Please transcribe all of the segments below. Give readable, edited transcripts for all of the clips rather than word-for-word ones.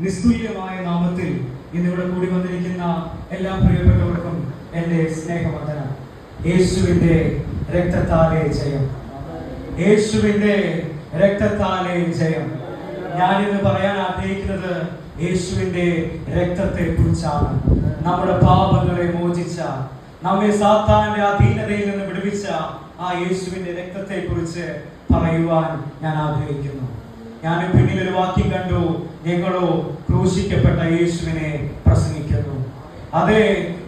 നിസ്തുല്യമായ നാമത്തിൽ ഇന്നിവിടെ കൂടി വന്നിരിക്കുന്ന എല്ലാ പ്രിയപ്പെട്ടവർക്കും എൻ്റെ സ്നേഹവന്ദനം. യേശുവിന്റെ രക്തത്താലേ ജയം, യേശുവിന്റെ രക്തത്താലേ ജയം. ഞാനിന്ന് പറയാൻ ആഗ്രഹിക്കുന്നത് യേശുവിന്റെ രക്തത്തെ കുറിച്ചാണ്. നമ്മുടെ പാപങ്ങളെ മോചിച്ച, നമ്മെ സാത്താന്റെ അധീനതയിൽ നിന്ന് വിടുവിച്ച ആ യേശുവിന്റെ രക്തത്തെ കുറിച്ച് പറയുവാൻ ഞാൻ ആഗ്രഹിക്കുന്നു. ഞാൻ പിന്നിൽ ഒരു വാക്യം കണ്ടു, ഞങ്ങളോ ക്രൂശിക്കപ്പെട്ട യേശുവിനെ പ്രസംഗിക്കുന്നു. അതെ,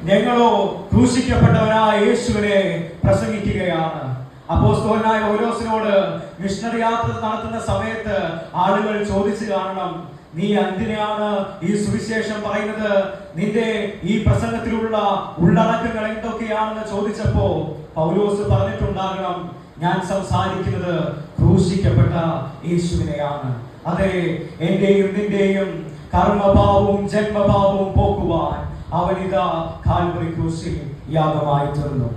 ഞങ്ങളോ ക്രൂശിക്കപ്പെട്ടവനായ യേശുവിനെ പ്രസംഗിക്കുകയാണ്. അപ്പോസ്തലനായ പൗലോസിനോട് മിഷണറി യാത്ര നടത്തുന്ന സമയത്ത് ആളുകൾ ചോദിച്ചു കാണണം, നീ എന്തിനാണ് ഈ സുവിശേഷം പറയുന്നത്? നിന്റെ ഈ പ്രസംഗത്തിലുള്ള ഉള്ളടക്കങ്ങൾ എന്തൊക്കെയാണെന്ന് ചോദിച്ചപ്പോ പൗലോസ് പറഞ്ഞിട്ടുണ്ടാകണം, ഞാൻ സംസാരിക്കുന്നത് ക്രൂശിക്കപ്പെട്ട യേശുവിനെയാണ്. അതെ, എന്റെയും നിന്റെയും കർമ്മഭാവവും ജന്മഭാവവും പോക്കുവാൻ അവനിതാ കാൽവറി ക്രൂശിൽ യാഗമായി തീർന്നു.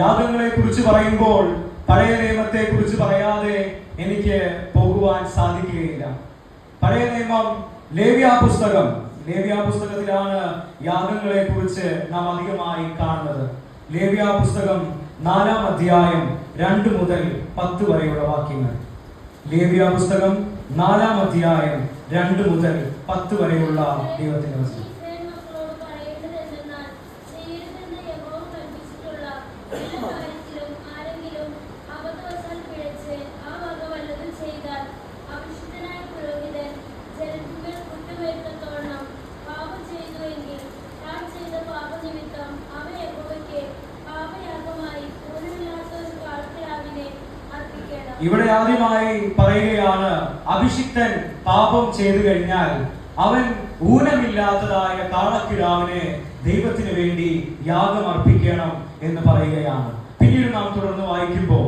യാഗങ്ങളെ കുറിച്ച് പറയുമ്പോൾ പഴയ നിയമത്തെ കുറിച്ച് പറയാതെ എനിക്ക് പോകുവാൻ സാധിക്കുകയില്ല. പഴയ നിയമം ലേവ്യാപുസ്തകത്തിലാണ് യാഗങ്ങളെ കുറിച്ച് നാം അധികമായി കാണുന്നത്. ലേവ്യാപുസ്തകം 4-ാം അധ്യായം 2 മുതൽ 10 വരെയുള്ള വാക്യങ്ങൾ. ലേവ്യാപുസ്തകം 4-ാം അധ്യായം 2 മുതൽ 10 വരെയുള്ള ദൈവത്തിന്റെ വചനം. ഇവിടെ ആദ്യമായി പറയുകയാണ്, അഭിഷിക്തൻ പാപം ചെയ്തു കഴിഞ്ഞാൽ അവൻ ഊനമില്ലാത്തതായ കാളക്കിടാവിനെ ദൈവത്തിന് വേണ്ടി യാഗം അർപ്പിക്കണം എന്ന് പറയുകയാണ്. പിന്നീട് നാം തുടർന്ന് വായിക്കുമ്പോൾ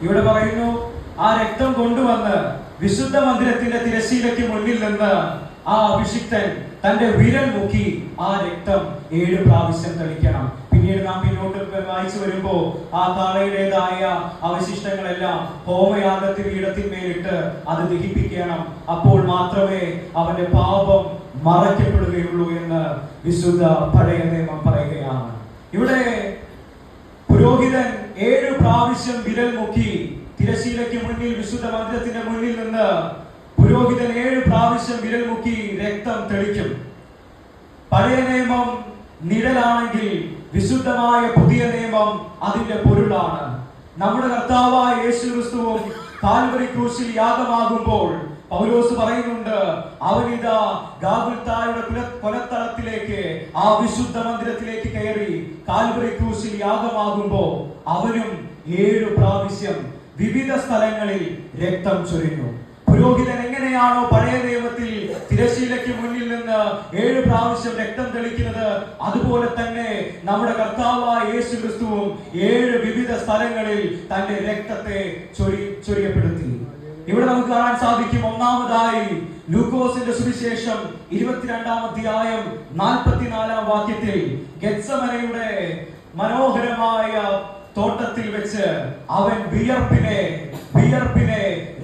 ഇവിടെ പറയുന്നു, ആ രക്തം കൊണ്ടുവന്ന് വിശുദ്ധ മന്ദിരത്തിന്റെ തിരശ്ശീലയ്ക്ക് മുന്നിൽ നിന്ന് ആ അഭിഷിക്തൻ തന്റെ വിരൽ മുക്കി ആ രക്തം 7 പ്രാവശ്യം തളിക്കണം. പിന്നീട് നാം പിന്നോട്ട് വായിച്ചു വരുമ്പോ ആ കാളയുടേതായ അവശിഷ്ടങ്ങളെല്ലാം ഹോമയാഗത്തിൽ ഇടത്തിന്മേലിട്ട് അത് ദഹിപ്പിക്കണം. അപ്പോൾ മാത്രമേ അവന്റെ പാപം മറയ്ക്കപ്പെടുകയുള്ളൂ എന്ന് വിശുദ്ധ പഴയ നിയമം പറയുകയാണ്. ഇവിടെ പുരോഹിതൻ 7 പ്രാവശ്യം വിരൽ മുക്കി തിരശ്ശീലയ്ക്ക് മുന്നിൽ, വിശുദ്ധ മന്ദിരത്തിന്റെ മുന്നിൽ നിന്ന് പുരോഹിതൻ 7 പ്രാവശ്യം വിരൽ മുക്കി രക്തം തെളിക്കും. പഴയ നിയമം നിഴലാണെങ്കിൽ വിശുദ്ധമായ പുതിയ നിയമം അതിന്റെ പൊരുളാണ്. നമ്മുടെ കർത്താവായ യേശു ക്രിസ്തുവും കാൽവരി ക്രൂശിൽ യാഗമാകുമ്പോൾ പൗലോസ് പറയുന്നുണ്ട്, അവനിതാ ഗാഗുൽത്തായുടെ കൊലത്തളത്തിലേക്ക്, ആ വിശുദ്ധ മന്ദിരത്തിലേക്ക് കയറി കാൽവരി ക്രൂശിൽ യാഗമാകുമ്പോ അവനും 7 പ്രാവശ്യം വിവിധ സ്ഥലങ്ങളിൽ രക്തം ചൊരിഞ്ഞു. പുരോഹിതൻ എങ്ങനെയാണോ പഴയ നിയമത്തിൽ തിരശ്ശീലയ്ക്ക് മുന്നിൽ നിന്ന് 7 പ്രാവശ്യം രക്തം തെളിക്കുന്നത്, അതുപോലെ തന്നെ നമ്മുടെ കർത്താവായ യേശു ക്രിസ്തുവും 7 വിവിധ സ്ഥലങ്ങളിൽ തന്റെ രക്തത്തെ ചൊരിയപ്പെടുത്തി. ഇവിടെ നമുക്ക് കാണാൻ സാധിക്കും, ഒന്നാമതായി ലൂക്കോസിന്റെ സുവിശേഷം 22-ാം അധ്യായം 44-ാം വാക്യത്തിൽ ഗെത്സമനയുടെ മനോഹരമായ തോട്ടത്തിൽ വെച്ച് അവൻ വിയർപ്പിനെ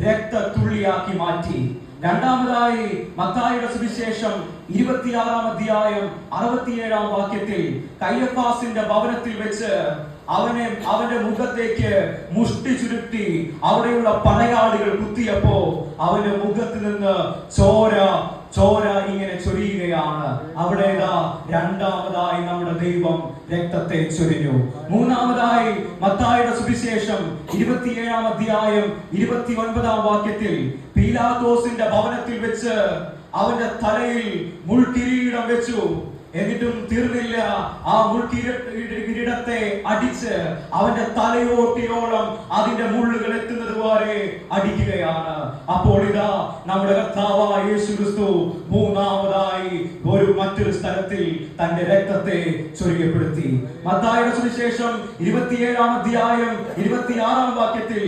രക്തത്തുള്ളിയാക്കി മാറ്റി. രണ്ടാമതായി മത്തായിയുടെ സുവിശേഷം 26-ാം അധ്യായം 67-ാം വാക്യത്തിൽ കയ്യഫാസിന്റെ ഭവനത്തിൽ വെച്ച് അവന്റെ മുഖത്തേക്ക് മുഷ്ടി ചുരുട്ടി അവിടെയുള്ള പടയാളികൾ കുത്തിയപ്പോ അവന്റെ മുഖത്ത് നിന്ന് ചോര ഇങ്ങനെ ചൊരിയുകയാണ്. അവിടെ രണ്ടാമതായി നമ്മുടെ ദൈവം രക്തത്തെ ചൊരിഞ്ഞു. മൂന്നാമതായി മത്തായിയുടെ സുവിശേഷം 27-ാം അധ്യായം 29-ാം വാക്യത്തിൽ പീലാത്തോസിന്റെ ഭവനത്തിൽ വെച്ച് അവന്റെ തലയിൽ മുൾക്കിരീടം വെച്ചു. എന്നിട്ടും തീർന്നില്ല, ആ മുൾക്കിരീടത്തെ അടിച്ച് അവന്റെ തലയോട്ടിയോളം അതിന്റെ മുള്ളുകൾ എത്തുന്നത് വരെ അടിക്കുകയാണ്. അപ്പോൾ ഇതാ നമ്മുടെ കർത്താവായ യേശു ക്രിസ്തു മൂന്നാമതായി മറ്റൊരു സ്ഥലത്തിൽ തന്റെ രക്തത്തെ ചൊരിയപ്പെടുത്തി. മത്തായിയുടെ സുവിശേഷം 27-ാം അധ്യായം 26-ാം വാക്യത്തിൽ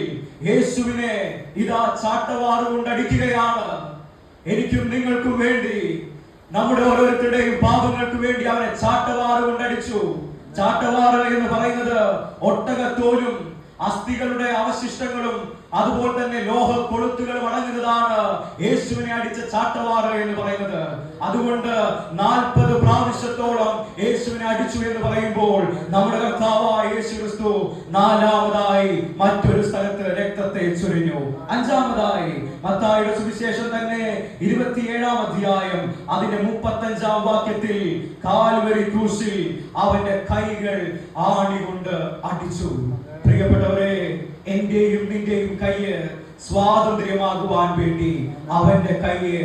യേശുവിനെ ഇതാ ചാട്ടവാറ് കൊണ്ട് അടിക്കുകയാണ്. എനിക്കും നിങ്ങൾക്കും വേണ്ടി, നമ്മുടെ ഓരോരുത്തരുടെയും പാപങ്ങൾക്ക് വേണ്ടി അവനെ ചാട്ടവാറ് കൊണ്ടടിച്ചു. ചാട്ടവാറ് എന്ന് പറയുന്നത് ഒട്ടകത്തോലും അസ്ഥികളുടെ അവശിഷ്ടങ്ങളും അതുപോലെ തന്നെ ലോഹ കൊളുത്തുകളും അടങ്ങുന്നതാണ് യേശുവിനെ അടിച്ച ചാട്ടവാറ് എന്ന് പറയുന്നത്. അതുകൊണ്ട് 40 പ്രാവശ്യത്തോളം യേശുവിനെ അടിച്ചു എന്ന് പറയുമ്പോൾ നമ്മുടെ കർത്താവായ യേശു ക്രിസ്തു നാലാമതായി മറ്റൊരു സ്ഥലത്ത് രക്തത്തെ ചൊരിഞ്ഞു. അഞ്ചാമതായി മത്തായിയുടെ സുവിശേഷം തന്നെ 27-ാം അധ്യായം അതിന്റെ 35-ാം വാക്യത്തിൽ കാൽവരി ക്രൂശിൽ അവന്റെ കൈകൾ ആണി കൊണ്ട് അടിച്ചു. പ്രിയപ്പെട്ടവരെ, എന്റെയും നിന്റെയും കൈയ്യ് സ്വാതന്ത്ര്യമാകുവാൻ വേണ്ടി അവന്റെ കൈയ്യ്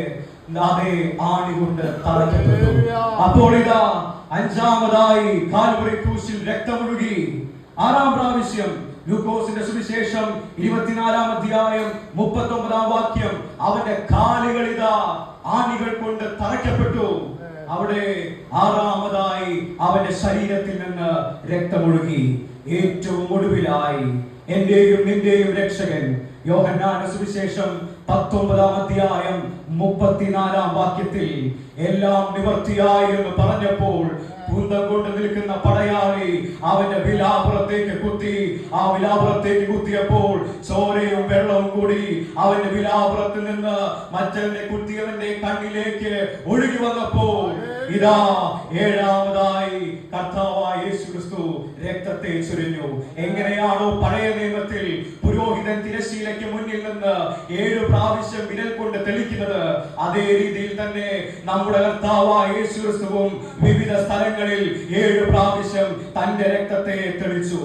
അതേ ആണി കൊണ്ട് തറയ്ക്കപ്പെട്ടു. അപ്പോൾ ഇതാ അഞ്ചാമതായി കാൽവരി ക്രൂശിൽ രക്തമൊഴുകി. 6-ാം പ്രാവശ്യം ലൂക്കോസിന്റെ സുവിശേഷം 24-ാം അധ്യായം 39-ാം വാക്യം അവന്റെ കാലുകൾ ഇതാ ആണികൾ കൊണ്ട് തറയ്ക്കപ്പെട്ടു. അവിടെ 6-ാമതായി അവന്റെ ശരീരത്തിൽ നിന്ന് രക്തമൊഴുകി. ഏറ്റവും ഒടുവിലായി എന്റെയും നിന്റെയും രക്ഷകൻ യോഹന്നാന്റെ സുവിശേഷം 19-ാം അധ്യായം 34-ാം വാക്യത്തിൽ എല്ലാം നിവർത്തിയായി എന്ന് പറഞ്ഞപ്പോൾ കുന്തം കൊണ്ട് നിൽക്കുന്ന പടയാളി അവന്റെ വിലാപുറത്തേക്ക് കുത്തി. ആ വിലാപുറത്തേക്ക് കുത്തിയപ്പോൾ ചോരയും വെള്ളവും കൂടി അവന്റെ വിലാപുറത്തിൽ നിന്ന് മറ്റവന്റെ കുത്തിയവന്റെ കണ്ണിലേക്ക് ഒഴുകി വന്നപ്പോൾ ഇതാ 7-ാമതായി കർത്താവായ യേശു ക്രിസ്തു രക്തത്തെ ചൊരിഞ്ഞു. എങ്ങനെയാണോ പഴയ നിയമത്തിൽ പുരോഹിതൻ തിരശ്ശീലയ്ക്ക് മുന്നിൽ നിന്ന് 7 പ്രാവശ്യം വിരൽ കൊണ്ട് തെളിക്കുന്നത്, അതേ രീതിയിൽ തന്നെ നമ്മുടെ കർത്താവായ യേശു ക്രിസ്തുവും വിവിധ സ്ഥലങ്ങളിൽ 7 പ്രാവശ്യം തന്റെ രക്തത്തെ തെളിച്ചു.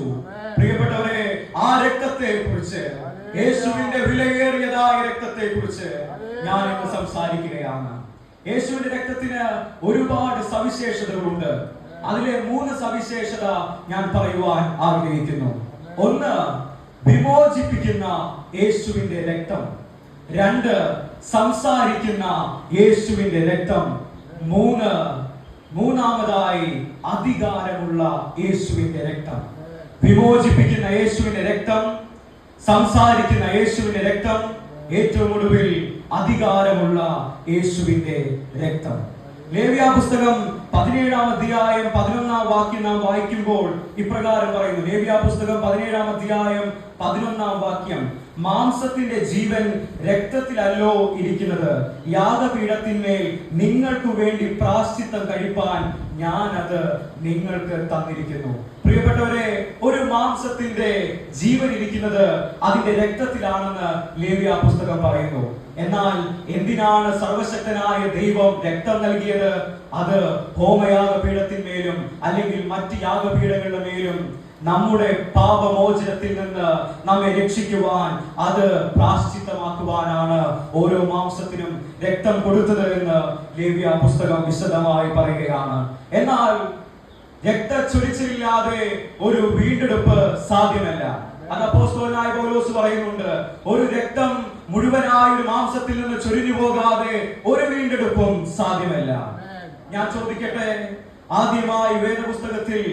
പ്രിയപ്പെട്ടവരെ, ആ രക്തത്തെ കുറിച്ച്, യേശുവിന്റെ വിലയേറിയതായ രക്തത്തെ കുറിച്ച് ഞാൻ ഇന്ന് സംസാരിക്കുകയാണ്. യേശുവിന്റെ രക്തത്തിന് ഒരുപാട് സവിശേഷതകളുണ്ട്. അതിലെ 3 സവിശേഷത ഞാൻ പറയുവാൻ ആഗ്രഹിക്കുന്നു. 1, വിമോചിപ്പിക്കുന്ന യേശുവിന്റെ രക്തം. 2, സംസാരിക്കുന്ന യേശുവിന്റെ രക്തം. 3, മൂന്നാമതായി അധികാരമുള്ള യേശുവിന്റെ രക്തം. വിമോചിപ്പിക്കുന്ന യേശുവിന്റെ രക്തം, സംസാരിക്കുന്ന യേശുവിന്റെ രക്തം, ഏറ്റവും ഒടുവിൽ അധികാരമുള്ള യേശുവിന്റെ രക്തം. ലേവ്യ പുസ്തകം 17-ാം അധ്യായം 11-ാം വാക്യം നാം വായിക്കുമ്പോൾ ഇപ്രകാരം പറയുന്നു. ലേവ്യ പുസ്തകം 17-ാം അധ്യായം 11-ാം വാക്യം, മാംസത്തിന്റെ ജീവൻ രക്തത്തിലല്ലോ ഇരിക്കുന്നത്, യാഗപീഠത്തിന്മേൽ നിങ്ങൾക്ക് വേണ്ടി പ്രാശ്ചിത്തം കഴിപ്പാൻ ഞാൻ അത് നിങ്ങൾക്ക് തന്നിരിക്കുന്നു. പ്രിയപ്പെട്ടവരെ, ഒരു മാംസത്തിന്റെ ജീവൻ ഇരിക്കുന്നത് അതിന്റെ രക്തത്തിലാണെന്ന് ലേവ്യ പുസ്തകം പറയുന്നു. എന്നാൽ എന്തിനാണ് സർവശക്തനായ ദൈവം രക്തം നൽകിയത്? അത് ഹോമയാഗപീഠത്തിന്മേലും അല്ലെങ്കിൽ മറ്റ് യാഗപീഠങ്ങളുടെ മേലും നമ്മുടെ പാപമോചനത്തിൽ നിന്ന് നമ്മെ രക്ഷിക്കുവാൻ, അത് പ്രാശ്ചിത്തമാക്കുവാനാണ് ഓരോ മാംസത്തിനും രക്തം കൊടുത്തത് എന്ന് ലേവ്യ പുസ്തകം വിശദമായി പറയുകയാണ്. എന്നാൽ രക്തച്ചൊരിച്ചിലില്ലാതെ ഒരു വീണ്ടെടുപ്പ് സാധ്യമല്ല. അത് അപ്പോസ്തലനായ പൗലോസ് പറയുന്നുണ്ട്. ഒരു രക്തം മുഴുവനായ ഒരു മാംസത്തിൽ നിന്ന് ചൊരിഞ്ഞു പോകാതെ ഒരു വീണ്ടെടുപ്പും സാധ്യമല്ല. ഞാൻ ചോദിക്കട്ടെ, ആദ്യമായി വേദപുസ്തകത്തിൽ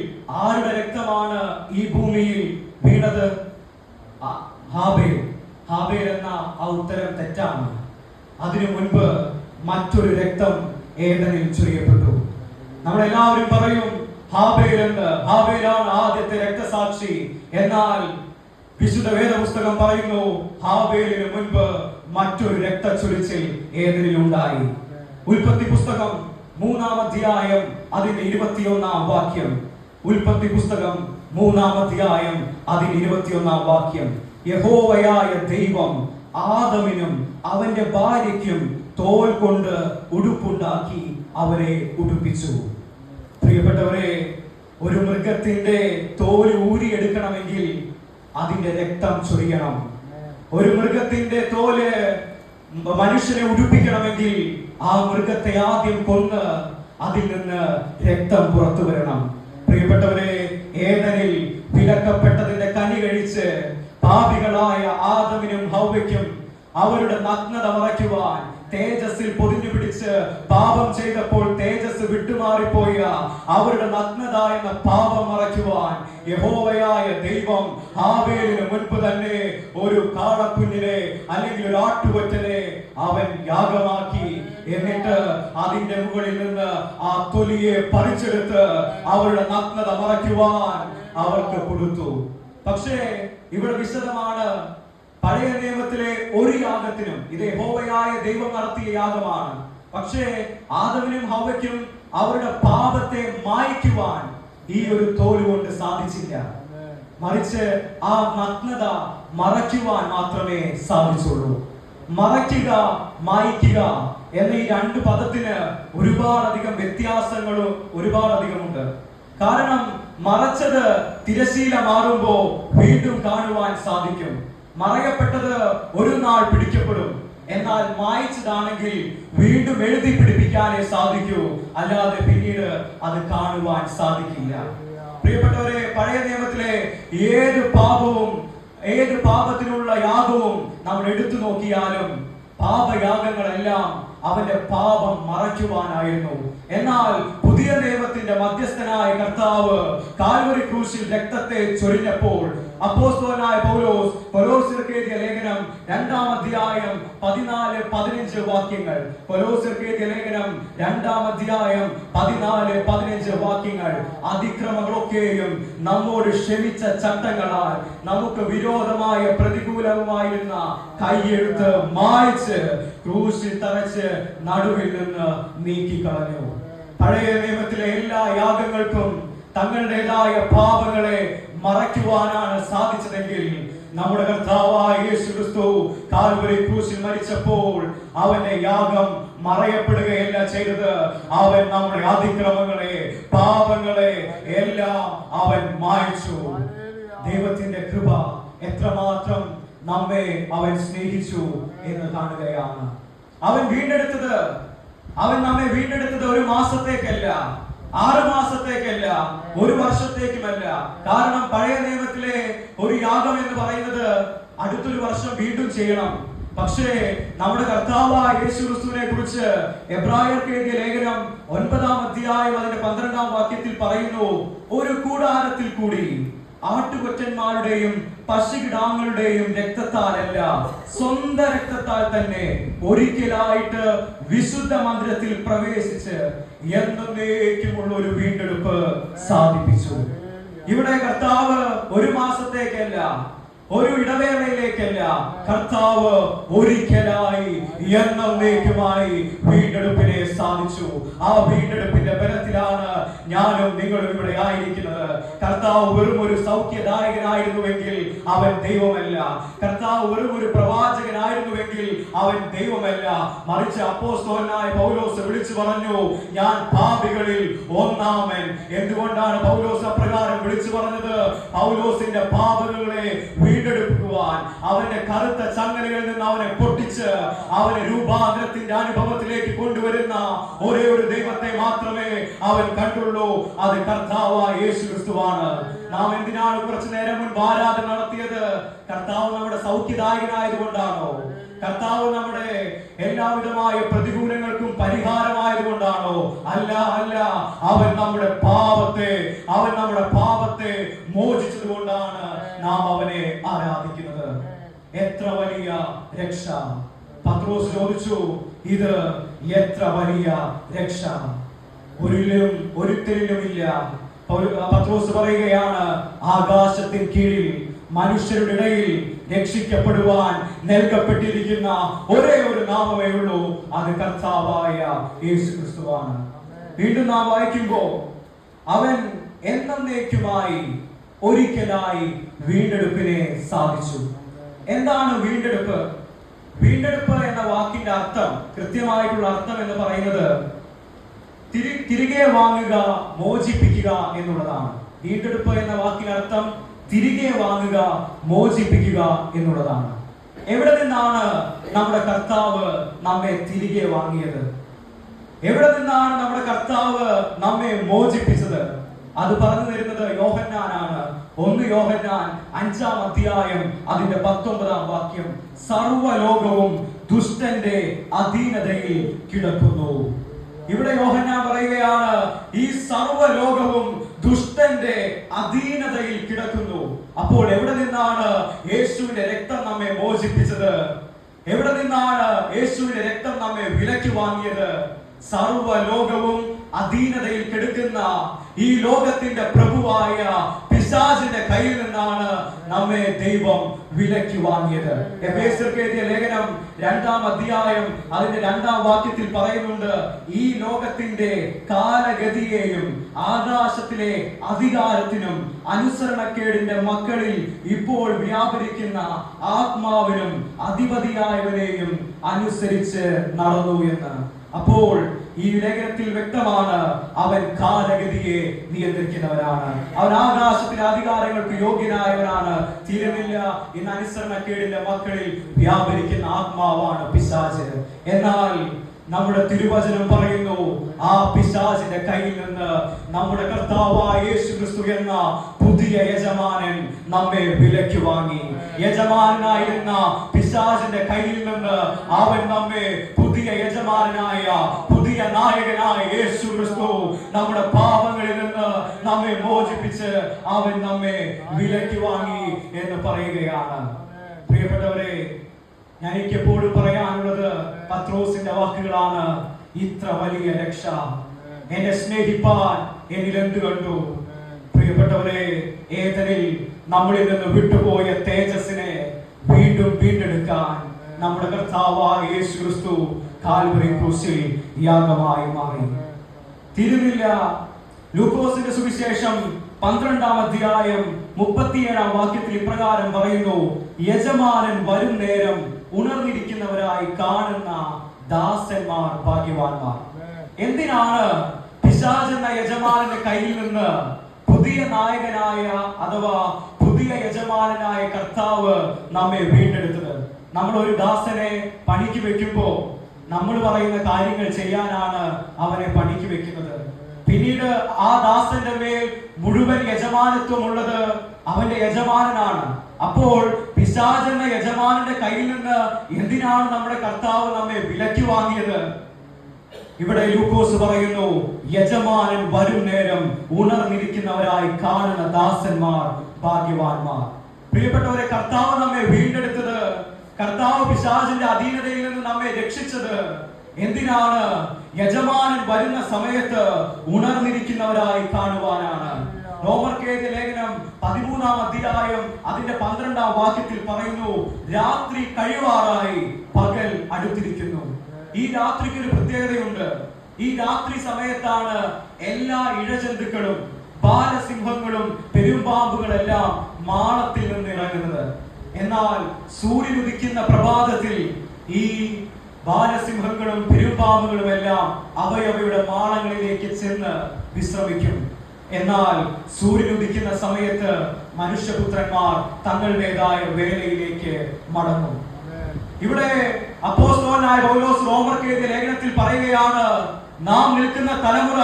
ആരുടെ രക്തമാണ് ഈ ഭൂമിയിൽ വീണത്? ഹാബേൽ. ഹാബേൽ എന്ന ആ ഉത്തരം തെറ്റാണ്. അതിനു മുൻപ് മറ്റൊരു രക്തം ഏദനിൽ ചൊരിയപ്പെട്ടു. നമ്മളെല്ലാവരും പറയും ഹാബേൽ എന്ന്. ഹാബേലാണ് ആദ്യത്തെ രക്തസാക്ഷി. എന്നാൽ വിശുദ്ധ വേദപുസ്തകം പറയുന്നു ഹാബേലിന് മുൻപ് മറ്റൊരു രക്തച്ചൊരിച്ചിൽ ഏദനിൽ ഉണ്ടായി. ഉൽപ്പത്തി പുസ്തകം 3-ാം അധ്യായം അതിന്റെ 21-ാം വാക്യം. ഉൽപ്പത്തി പുസ്തകം 3-ാം അധ്യായം അതിന്റെ 21-ാം വാക്യം. യഹോവയായ ദൈവം ആദമിനും അവന്റെ ഭാര്യയ്ക്കും തോൽ കൊണ്ട് ഉടുപ്പുണ്ടാക്കി അവരെ ഉടുപ്പിച്ചു. പ്രിയപ്പെട്ടവരെ, ഒരു മൃഗത്തിന്റെ തോല് ഊരിയെടുക്കണമെങ്കിൽ അതിന്റെ രക്തം ചൊരിയണം. ഒരു മൃഗത്തിന്റെ തോല് മനുഷ്യനെ ഉടുപ്പിക്കണമെങ്കിൽ ആ മൃഗത്തെ ആദ്യം കൊന്ന് അതിൽ നിന്ന് രക്തം പുറത്തു വരണം. അവരുടെ നഗ്നത മറയ്ക്കുവാൻ, തേജസ്സിൽ പൊതിഞ്ഞു പിടിച്ച് പാപം ചെയ്തപ്പോൾ തേജസ് വിട്ടുമാറിപ്പോയ അവരുടെ നഗ്നത എന്ന പാപം മറയ്ക്കുവാൻ യഹോവയായ ദൈവം ഹാബേലിന് മുൻപ് തന്നെ ഒരു കാളക്കുഞ്ഞിനെ അല്ലെങ്കിൽ ഒരു ആട്ടുകൊറ്റനെ അവൻ യാഗമാക്കി. എന്നിട്ട് അതിന്റെ മുകളിൽ നിന്ന് ആ തൊലിയെ പറിച്ചെടുത്ത് അവരുടെ നഗ്നത മറയ്ക്കുവാൻ അവർക്ക് കൊടുത്തു. പക്ഷേ ഇവിടെ വിശദമാണ്. പഴയ നിയമത്തിലെ ഒരു യാഗത്തിനും ഇത് യഹോവയായ ദൈവം നടത്തിയ യാഗമാണ്. പക്ഷേ ആദമിനും ഹവ്വയ്ക്കും അവരുടെ പാപത്തെ മായ്ക്കുവാൻ ഈ ഒരു തോല് കൊണ്ട് സാധിച്ചില്ല. മറിച്ച് ആ നഗ്നത മറയ്ക്കുവാൻ മാത്രമേ സാധിച്ചുള്ളൂ. മറയ്ക്കുക, മായ്ക്കുക എന്ന ഈ രണ്ട് പദത്തിന് ഒരുപാടധികം വ്യത്യാസങ്ങളും ഒരുപാടധികമുണ്ട്. കാരണം മറച്ചത് തിരശീല മാറുമ്പോ വീണ്ടും കാണുവാൻ സാധിക്കും. മറയപ്പെട്ടത് ഒരു നാൾ പിടിക്കപ്പെടും. എന്നാൽ മായ്ച്ചതാണെങ്കിൽ വീണ്ടും എഴുതി പിടിപ്പിക്കാനേ സാധിക്കൂ, അല്ലാതെ പിന്നീട് അത് കാണുവാൻ സാധിക്കില്ല. പ്രിയപ്പെട്ടവരെ, പഴയ നിയമത്തിലെ ഏത് പാപത്തിനുള്ള യാഗവും നമ്മൾ എടുത്തു നോക്കിയാലും പാപയാഗങ്ങളെല്ലാം അവന്റെ പാപം മറയ്ക്കുവാനായിരുന്നു. എന്നാൽ പുതിയ നിയമത്തിന്റെ മധ്യസ്ഥനായ കർത്താവ് കാൽവരി ക്രൂശിൽ രക്തത്തെ ചൊരിഞ്ഞപ്പോൾ അപ്പോസ്തലനായ പൗലോസ്യർക്ക് എഴുതിയ ലേഖനം 2-ാം അധ്യായം 14-15 വാക്യങ്ങൾ. പൗലോസ്യർക്ക് എഴുതിയ ലേഖനം 2-ാം അധ്യായം 14-15 വാക്യങ്ങൾ. അതിക്രമങ്ങളൊക്കെയും നമ്മോട് ക്ഷമിച്ച ചട്ടങ്ങളാൽ നമുക്ക് വിരോധമായ പ്രതികൂലവുമായിരുന്ന കൈയെഴുത്ത് മായ്ച്ച് ക്രൂശിൽ തറച്ച് നടുവിൽ നിന്ന് നീക്കിക്കളഞ്ഞു. പഴയ നിയമത്തിലെ എല്ലാ യാഗങ്ങൾക്കും തങ്ങളുടേതായ പാപങ്ങളെ മറയ്ക്കുവാനാണ് സാധിച്ചതെങ്കിൽ നമ്മുടെ കർത്താവായ യേശു ക്രിസ്തു കാൽവരി ക്രൂശിൽ മരിച്ചപ്പോൾ അവന്റെ യാഗം മറയപ്പെടുകയല്ല ചെയ്തത്. അവൻ നമ്മുടെ അതിക്രമങ്ങളെ, പാപങ്ങളെ എല്ലാം അവൻ മായ്ച്ചു. ദൈവത്തിന്റെ കൃപ എത്രമാത്രം നമ്മെ അവൻ സ്നേഹിച്ചു എന്ന് കാണുകയാണ്. അവൻ നമ്മെ വീണ്ടെടുത്തത് 1 മാസത്തേക്കല്ല, 6 മാസത്തേക്കല്ല, 1 വർഷത്തേക്കുമല്ല. കാരണം പഴയ നിയമത്തിലെ ഒരു യാഗം എന്ന് പറയുന്നത് അടുത്തൊരു വർഷം വീണ്ടും ചെയ്യണം. പക്ഷേ നമ്മുടെ കർത്താവായ യേശു ക്രിസ്തുവിനെ കുറിച്ച് എബ്രായർക്ക് എഴുതിയ ലേഖനം 9-ാം അധ്യായം അതിന്റെ 12-ാം വാക്യത്തിൽ പറയുന്നു, ഒരു കൂടാരത്തിൽ കൂടി ആട്ടുകൊറ്റന്മാരുടെയും പശുകിടാങ്ങളുടെയും രക്തത്താലല്ല, സ്വന്തം രക്തത്താൽ തന്നെ ഒരിക്കലായിട്ട് വിശുദ്ധ മന്ദിരത്തിൽ പ്രവേശിച്ച് എന്നേക്കുമുള്ള ഒരു വീണ്ടെടുപ്പ് സാധിപ്പിച്ചു. ഇവിടെ കർത്താവ് 1 മാസത്തേക്കല്ല, ഒരു ഇടവേളയിലേക്കല്ല, കർത്താവ് ഒരിക്കലായി എന്നേക്കുമായി വീണ്ടെടുപ്പിനെ സാധിച്ചു. ആ വീണ്ടെടുപ്പിന്റെ ബലത്തിലാണ് ഞാനും നിങ്ങളും ഇവിടെ ആയിരിക്കുന്നത്. കർത്താവ് വെറും ഒരു സൗഖ്യദായകനായിരുന്നുവെങ്കിൽ അവൻ ദൈവമല്ല. കർത്താവ് വെറും ഒരു പ്രവാചകനായിരുന്നുവെങ്കിൽ അവൻ ദൈവമല്ല. മറിച്ച് അപ്പോസ്തലനായ പൗലോസ് വിളിച്ചു പറഞ്ഞു, ഞാൻ പാപികളിൽ ഒന്നാമൻ. എന്തുകൊണ്ടാണ് പൗലോസ് അപ്രകാരം വിളിച്ചു പറഞ്ഞത്? പൗലോസിന്റെ പാപങ്ങളെ വീണ്ടെടുക്കുവാൻ, അവന്റെ കറുത്ത ചങ്ങലകളിൽ നിന്ന് അവനെ പൊട്ടിച്ച് അവനെ രൂപാന്തരത്തിന്റെ അനുഭവത്തിലേക്ക് കൊണ്ടുവരുന്ന ഒരേ ഒരു ദൈവത്തെ മാത്രമേ അവൻ കണ്ടുള്ളൂ. അത് കർത്താവായ യേശു ക്രിസ്തുവാണ്. നാം എന്തിനാണ് കുറച്ചു നേരം മുൻപ് ആരാധന നടത്തിയത്? കർത്താവ് നമ്മുടെ സൗഖ്യദായകനായതുകൊണ്ടാണോ? കർത്താവ് നമ്മുടെ എല്ലാവിധമായ പ്രതികൂലങ്ങൾക്കും പരിഹാരമായതുകൊണ്ടാണോ? അല്ല. അവൻ നമ്മുടെ പാപത്തെ മോചിച്ചത് കൊണ്ടാണ് നാം അവനെ ആരാധിക്കുന്നത്. എത്ര വലിയ രക്ഷ! പത്രോസ് ചോദിച്ചു, ഇത് എത്ര വലിയ രക്ഷ! ഒരുത്തരിലുമില്ല. പത്രോസ് പറയുകയാണ്, ആകാശത്തിന് കീഴിൽ മനുഷ്യരുടെ ഇടയിൽ രക്ഷിക്കപ്പെടുവാൻ നൽകപ്പെട്ടിരിക്കുന്ന ഒരേ ഒരു നാമമേ ഉള്ളൂ, അത് കർത്താവായ യേശു ക്രിസ്തുവാണ്. വീണ്ടും നാം വായിക്കുമ്പോൾ അവൻ എന്നേക്കുമായി ഒരിക്കലായി വീണ്ടെടുപ്പിനെ സാധിച്ചു. എന്താണ് വീണ്ടെടുപ്പ്? വീണ്ടെടുപ്പ് എന്ന വാക്കിന്റെ അർത്ഥം, കൃത്യമായിട്ടുള്ള അർത്ഥം എന്ന് പറയുന്നത് തിരികെ വാങ്ങുക, മോചിപ്പിക്കുക എന്നുള്ളതാണ്. വീണ്ടെടുപ്പ് എന്ന വാക്കിനർത്ഥം തിരികെ വാങ്ങുക, മോചിപ്പിക്കുക എന്നുള്ളതാണ്. എവിടെ നിന്നാണ് നമ്മുടെ കർത്താവ് നമ്മെ തിരികെ വാങ്ങിയത്? എവിടെ നിന്നാണ് നമ്മുടെ കർത്താവ് നമ്മെ മോചിപ്പിച്ചത്? അത് പറഞ്ഞു തരുന്നത് യോഹന്നാനാണ്. 1 യോഹന്നാൻ 5-ാം അധ്യായം അതിന്റെ 19-ാം വാക്യം. സർവ്വലോകവും ദുഷ്ടന്റെ അധീനതയിൽ കിടക്കുന്നു. ഇവിടെ യോഹന്നാൻ പറയുകയാണ്, ഈ സർവ്വലോകവും ദുഷ്ടന്റെ അധീനതയിൽ കിടക്കുന്നു. അപ്പോൾ എവിടെ നിന്നാണ് യേശുവിന്റെ രക്തം നമ്മെ മോചിപ്പിച്ചത്? എവിടെ നിന്നാണ് യേശുവിന്റെ രക്തം നമ്മെ വിലയ്ക്ക് വാങ്ങിയത്? സർവ്വലോകവും അധീനതയിൽ കിടക്കുന്ന ഈ ലോകത്തിന്റെ പ്രഭുവായ പിശാചിന്റെ കയ്യിൽ നിന്നാണ് നമ്മെ ദൈവം വിലയ്ക്ക് വാങ്ങിയത്. എഫേസ്യർക്ക് എഴുതിയ ലേഖനം 2-ാം അധ്യായം അതിന്റെ 2-ാം വാക്യത്തിൽ പറയുന്നുണ്ട്, ഈ ലോകത്തിന്റെ കാലഗതിയെയും ആകാശത്തിലെ അധികാരത്തിനും അനുസരണക്കേടിന്റെ മക്കളിൽ ഇപ്പോൾ വ്യാപരിക്കുന്ന ആത്മാവിനും അധിപതിയായവനെയും അനുസരിച്ച് നടന്നു എന്ന്. അപ്പോൾ ഈ ലേഖനത്തിൽ വ്യക്തമാണ്, അവൻ കാലഗതിയെ നിയന്ത്രിക്കുന്നവനാണ്, അവൻ ആകാശത്തിലെ അധികാരങ്ങൾക്ക് യോഗ്യനായവനാണ്. തീരുന്നില്ല, ഇന്ന് അനുസരണക്കേടിന്റെ മക്കളിൽ വ്യാപരിക്കുന്ന ആത്മാവാണ് പിശാച്. എന്നാൽ നമ്മുടെ തിരുവചനം പറയുന്നു, ആ പിശാചിന്റെ കയ്യിൽ നിന്ന് നമ്മുടെ കർത്താവായ യേശു ക്രിസ്തു എന്ന പുതിയ യജമാനൻ നമ്മെ വിലയ്ക്ക് വാങ്ങി. യജമാനായിരുന്ന പിശാചിന്റെ കയ്യിൽ നിന്ന് അവൻ നമ്മെ പുതിയ യജമാനായ പുതിയ നായകനായ യേശു ക്രിസ്തു നമ്മുടെ പാപങ്ങളിൽ നിന്ന് നമ്മെ മോചിപ്പിച്ച് അവൻ നമ്മെ വിലയ്ക്ക് വാങ്ങി എന്ന് പറയുകയാണ്. പ്രിയപ്പെട്ടവരെ, ഞാൻ എനിക്കെപ്പോഴും പറയാനുള്ളത് പത്രോസിന്റെ വാക്കുകളാണ്. ഇത്ര വലിയ രക്ഷ എന്നെ സ്നേഹിപ്പാൻ എന്നിൽ എന്ത് കണ്ടു? പ്രിയപ്പെട്ടവരെ, ഏതനിൽ നമ്മളിൽ നിന്ന് വിട്ടുപോയ തേജസ്സിനെ വീണ്ടും വീണ്ടെടുക്കാൻ നമ്മുടെ കർത്താവായ യേശു ക്രിസ്തു കാൽവരി ക്രൂശിൽ യാഗമായി മാറി. തീരുന്നില്ല, ലൂക്കോസിന്റെ സുവിശേഷം 12-ാം അധ്യായം 37-ാം വാക്യത്തിൽ ഇപ്രകാരം പറയുന്നു, യജമാനൻ വരും നേരം ഉണർന്നിരിക്കുന്നവരായി കാണുന്ന ദാസന്മാർ ഭാഗ്യവാന്മാർ. എന്തിനാണ് പിശാച് എന്ന യജമാനന്റെ കയ്യിൽ നിന്ന് പുതിയ നായകനായ അഥവാ പുതിയ യജമാനനായ കർത്താവ് നമ്മെ വീണ്ടെടുത്തത്? നമ്മൾ ഒരു ദാസനെ പണിക്ക് വെക്കുമ്പോ നമ്മൾ പറയുന്ന കാര്യങ്ങൾ ചെയ്യാനാണ് അവനെ പണിക്ക് വെക്കുന്നത്. പിന്നീട് ആ ദാസന്റെ മേൽ മുഴുവൻ യജമാനത്വം ഉള്ളത് അവന്റെ യജമാനനാണ്. അപ്പോൾ പിശാച് എന്ന യജമാനന്റെ കയ്യിൽ നിന്ന് എന്തിനാണ് നമ്മുടെ കർത്താവ് നമ്മെ വിലയ്ക്ക് വാങ്ങിയത്? ഇവിടെ ലൂക്കോസ് പറയുന്നു, യജമാനൻ വരും നേരം ഉണർന്നിരിക്കുന്നവരായി കാണുന്ന ദാസന്മാർ ഭാഗ്യവാന്മാർ. പ്രിയപ്പെട്ടവരെ, കർത്താവ് നമ്മെ വീണ്ടെടുത്തത്, കർത്താവ് പിശാചിന്റെ അധീനതയിൽ നിന്ന് നമ്മെ രക്ഷിച്ചത് എന്തിനാണ്? യജമാനൻ വരുന്ന സമയത്ത് ഉണർന്നിരിക്കുന്നവരായി കാണുവാനാണ്. റോമർക്കെഴുതിയ ലേഖനം 13-ാം അധ്യായം അതിന്റെ 12-ാം വാക്യത്തിൽ പറയുന്നു, രാത്രി കഴിവാറായി, പകൽ അടുത്തിരിക്കുന്നു. ഈ രാത്രിക്ക് ഒരു പ്രത്യേകതയുണ്ട്. ഈ രാത്രി സമയത്താണ് എല്ലാ ഇഴജന്തുക്കളും ബാലസിംഹങ്ങളും പെരുമ്പാമ്പുകളെല്ലാം മാളത്തിൽ നിന്ന് ഇറങ്ങുന്നത്. എന്നാൽ സൂര്യൻ ഉദിക്കുന്ന പ്രഭാതത്തിൽ ഈ ബാലസിംഹങ്ങളും പെരുമ്പാമ്പുകളും എല്ലാം അവയവയുടെ മാളങ്ങളിലേക്ക് ചെന്ന് വിശ്രമിക്കും. എന്നാൽ സൂര്യൻ ഉദിക്കുന്ന സമയത്ത് മനുഷ്യപുത്രന്മാർ തങ്ങളുടേതായ വേലയിലേക്ക് മടങ്ങും. ഇവിടെ അപ്പോസ്തലനായ പൗലോസ് റോമർക്ക് എഴുതിയ ലേഖനത്തിൽ പറയുകയാണ്, നാം നിൽക്കുന്ന തലമുറ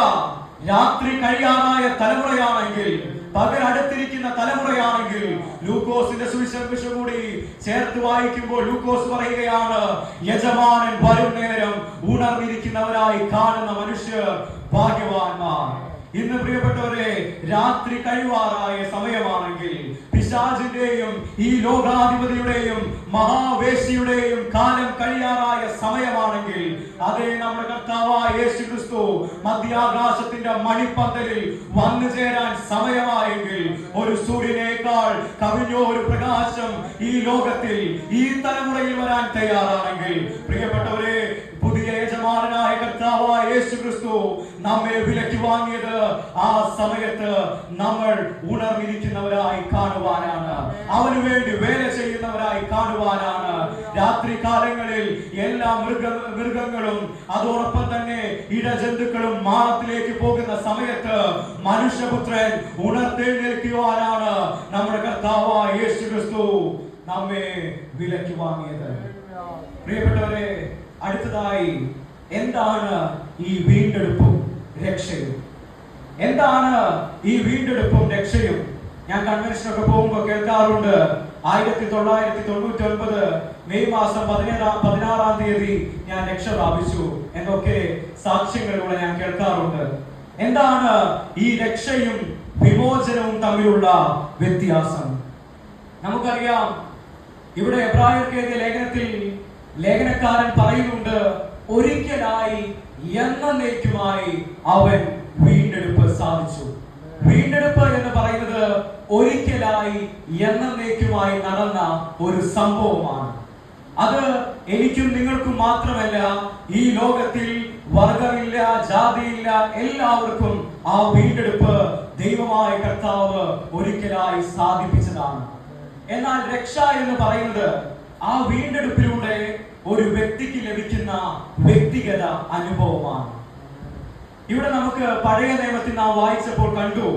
രാത്രി കഴിയാറായ തലമുറയാണെങ്കിൽ, പകൽ അടുത്തിരിക്കുന്ന തലമുറയാണെങ്കിൽ, ലൂക്കോസിന്റെ സുവിശേഷം കൂടി ചേർത്ത് വായിക്കുമ്പോൾ ലൂക്കോസ് പറയുകയാണ്, യജമാനൻ വരും നേരം ഉണർന്നിരിക്കുന്നവരായി കാണുന്ന മനുഷ്യർ ഭാഗ്യവാന്മാർ. ഇന്ന് പ്രിയപ്പെട്ടവരെ, രാത്രി കഴിവാറായ സമയമാണെങ്കിൽ, പിശാചിന്റെയും ഈ ലോകാധിപതിയുടെയും മഹാവേശിയുടെയും കാലം കഴിയാറായ സമയമാണെങ്കിൽ, അതേ നമ്മുടെ കർത്താവായ യേശു ക്രിസ്തു മധ്യാകാശത്തിന്റെ മണിപ്പന്തലിൽ വന്നു ചേരാൻ സമയമായെങ്കിൽ, ഒരു സൂര്യനേക്കാൾ കവിഞ്ഞോ ഒരു പ്രകാശം ഈ ലോകത്തിൽ ഈ തലമുറയിൽ വരാൻ തയ്യാറാണെങ്കിൽ, പ്രിയപ്പെട്ടവരെ, പുതിയ യജമാനനായ കർത്താവായ യേശു ക്രിസ്തു നമ്മെ വിലയ്ക്ക് വാങ്ങിയത് ആ സമയത്ത് നമ്മൾ ഉണർന്നിരിക്കുന്നവരായി കാണുവാനാണ്, അവന് വേണ്ടി വേല ചെയ്യുന്നവരായി കാണുവാനാണ്. രാത്രി കാലങ്ങളിൽ എല്ലാ മൃഗങ്ങളും അതോടൊപ്പം തന്നെ ഇഴജന്തുക്കളും മാളത്തിലേക്ക് പോകുന്ന സമയത്ത് മനുഷ്യപുത്രൻ ഉണർത്തെഴുന്നേൽക്കുവാനാണ് നമ്മുടെ കർത്താവായ യേശു ക്രിസ്തു നമ്മെ വിലയ്ക്ക് വാങ്ങിയത്. പ്രിയപ്പെട്ടവരെ, അടുത്തതായി എന്താണ് ഈ വീണ്ടെടുപ്പും രക്ഷയും? എന്താണ് ഈ വീണ്ടെടുപ്പും രക്ഷയും? ഞാൻ കൺവെൻഷനൊക്കെ പോകുമ്പോൾ കേൾക്കാറുണ്ട്, 1999 മെയ് മാസം 16-ാം തീയതി ഞാൻ രക്ഷ പ്രാപിച്ചു എന്നൊക്കെ സാക്ഷ്യങ്ങളിലൂടെ ഞാൻ കേൾക്കാറുണ്ട്. എന്താണ് ഈ രക്ഷയും വിമോചനവും തമ്മിലുള്ള വ്യത്യാസം? നമുക്കറിയാം, ഇവിടെ എബ്രായർക്ക് എഴുതിയ ലേഖനത്തിൽ ലേഖനക്കാരൻ പറയുന്നുണ്ട്, ഒരിക്കലായി എന്നേക്കുമായി അവൻ വീണ്ടെടുപ്പ് സാധിച്ചു. വീണ്ടെടുപ്പ് എന്ന് പറയുന്നത് ഒരിക്കലായി എന്നേക്കുമായി നടന്ന ഒരു സംഭവമാണ്. അത് എനിക്കും നിങ്ങൾക്കും മാത്രമല്ല, ഈ ലോകത്തിൽ വർഗമില്ല, ജാതിയില്ല, എല്ലാവർക്കും ആ വീണ്ടെടുപ്പ് ദൈവമായ കർത്താവ് ഒരിക്കലായി സാധിപ്പിച്ചതാണ്. എന്നാൽ രക്ഷ എന്ന് പറയുന്നത് ആ വീണ്ടെടുപ്പിലൂടെ ഒരു വ്യക്തിക്ക് ലഭിക്കുന്ന വ്യക്തിഗത അനുഭവമാണ്. ഇവിടെ നമുക്ക് പഴയ നിയമത്തിൽ നാം വായിച്ചപ്പോൾ കണ്ടു,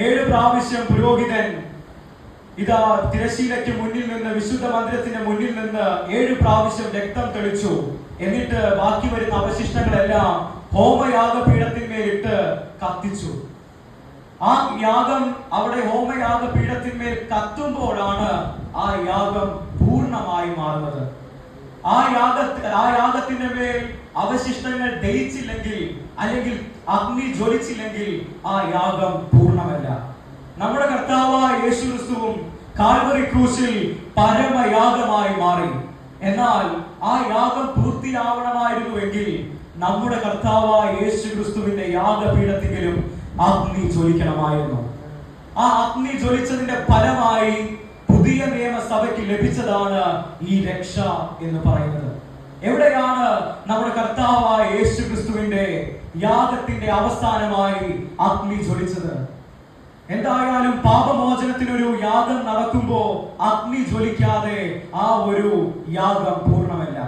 7 പ്രാവശ്യം പുരോഹിതൻ ഇതാ തിരശീലയ്ക്ക് മുന്നിൽ നിന്ന്, വിശുദ്ധ മന്ദിരത്തിന്റെ മുന്നിൽ നിന്ന് 7 പ്രാവശ്യം രക്തം തെളിച്ചു. എന്നിട്ട് ബാക്കി വരുന്ന അവശിഷ്ടങ്ങളെല്ലാം ഹോമയാഗപീഠത്തിന്മേലിട്ട് കത്തിച്ചു. ആ യാഗം അവിടെ ഹോമയാഗപീഠത്തിന്മേൽ കത്തുമ്പോഴാണ് ആ യാഗം പൂർണ്ണമായി മാറുന്നത്. ആ യാഗത്തിന്റെ മേൽ അവശിഷ്ടങ്ങൾ ദഹിച്ചില്ലെങ്കിൽ, അല്ലെങ്കിൽ അഗ്നി ജ്വലിച്ചില്ലെങ്കിൽ ആ യാഗം പൂർണ്ണമല്ല. നമ്മുടെ കർത്താവായ യേശു ക്രിസ്തുവും കാൽവരി ക്രൂശിൽ പരമയാഗമായി മാറി. എന്നാൽ ആ യാഗം പൂർത്തിയാവണമായിരുന്നുവെങ്കിൽ നമ്മുടെ കർത്താവായ യേശു ക്രിസ്തുവിന്റെ യാഗപീഠത്തിലും അഗ്നി ജ്വലിക്കണമായിരുന്നു. ആ അഗ്നി ജ്വലിച്ചതിന്റെ ഫലമായി പുതിയ നിയമസഭയ്ക്ക് ലഭിച്ചതാണ് ഈ രക്ഷ എന്ന് പറയുന്നത്. എവിടെയാണ് നമ്മുടെ കർത്താവായ യേശു ക്രിസ്തുവിന്റെ യാഗത്തിന്റെ അവസാനമായി അഗ്നി ജ്വലിച്ചത്? എന്തായാലും പാപമോചനത്തിനൊരു യാഗം നടക്കുമ്പോൾ അഗ്നി ജ്വലിക്കാതെ ആ ഒരു യാഗം പൂർണ്ണമല്ല.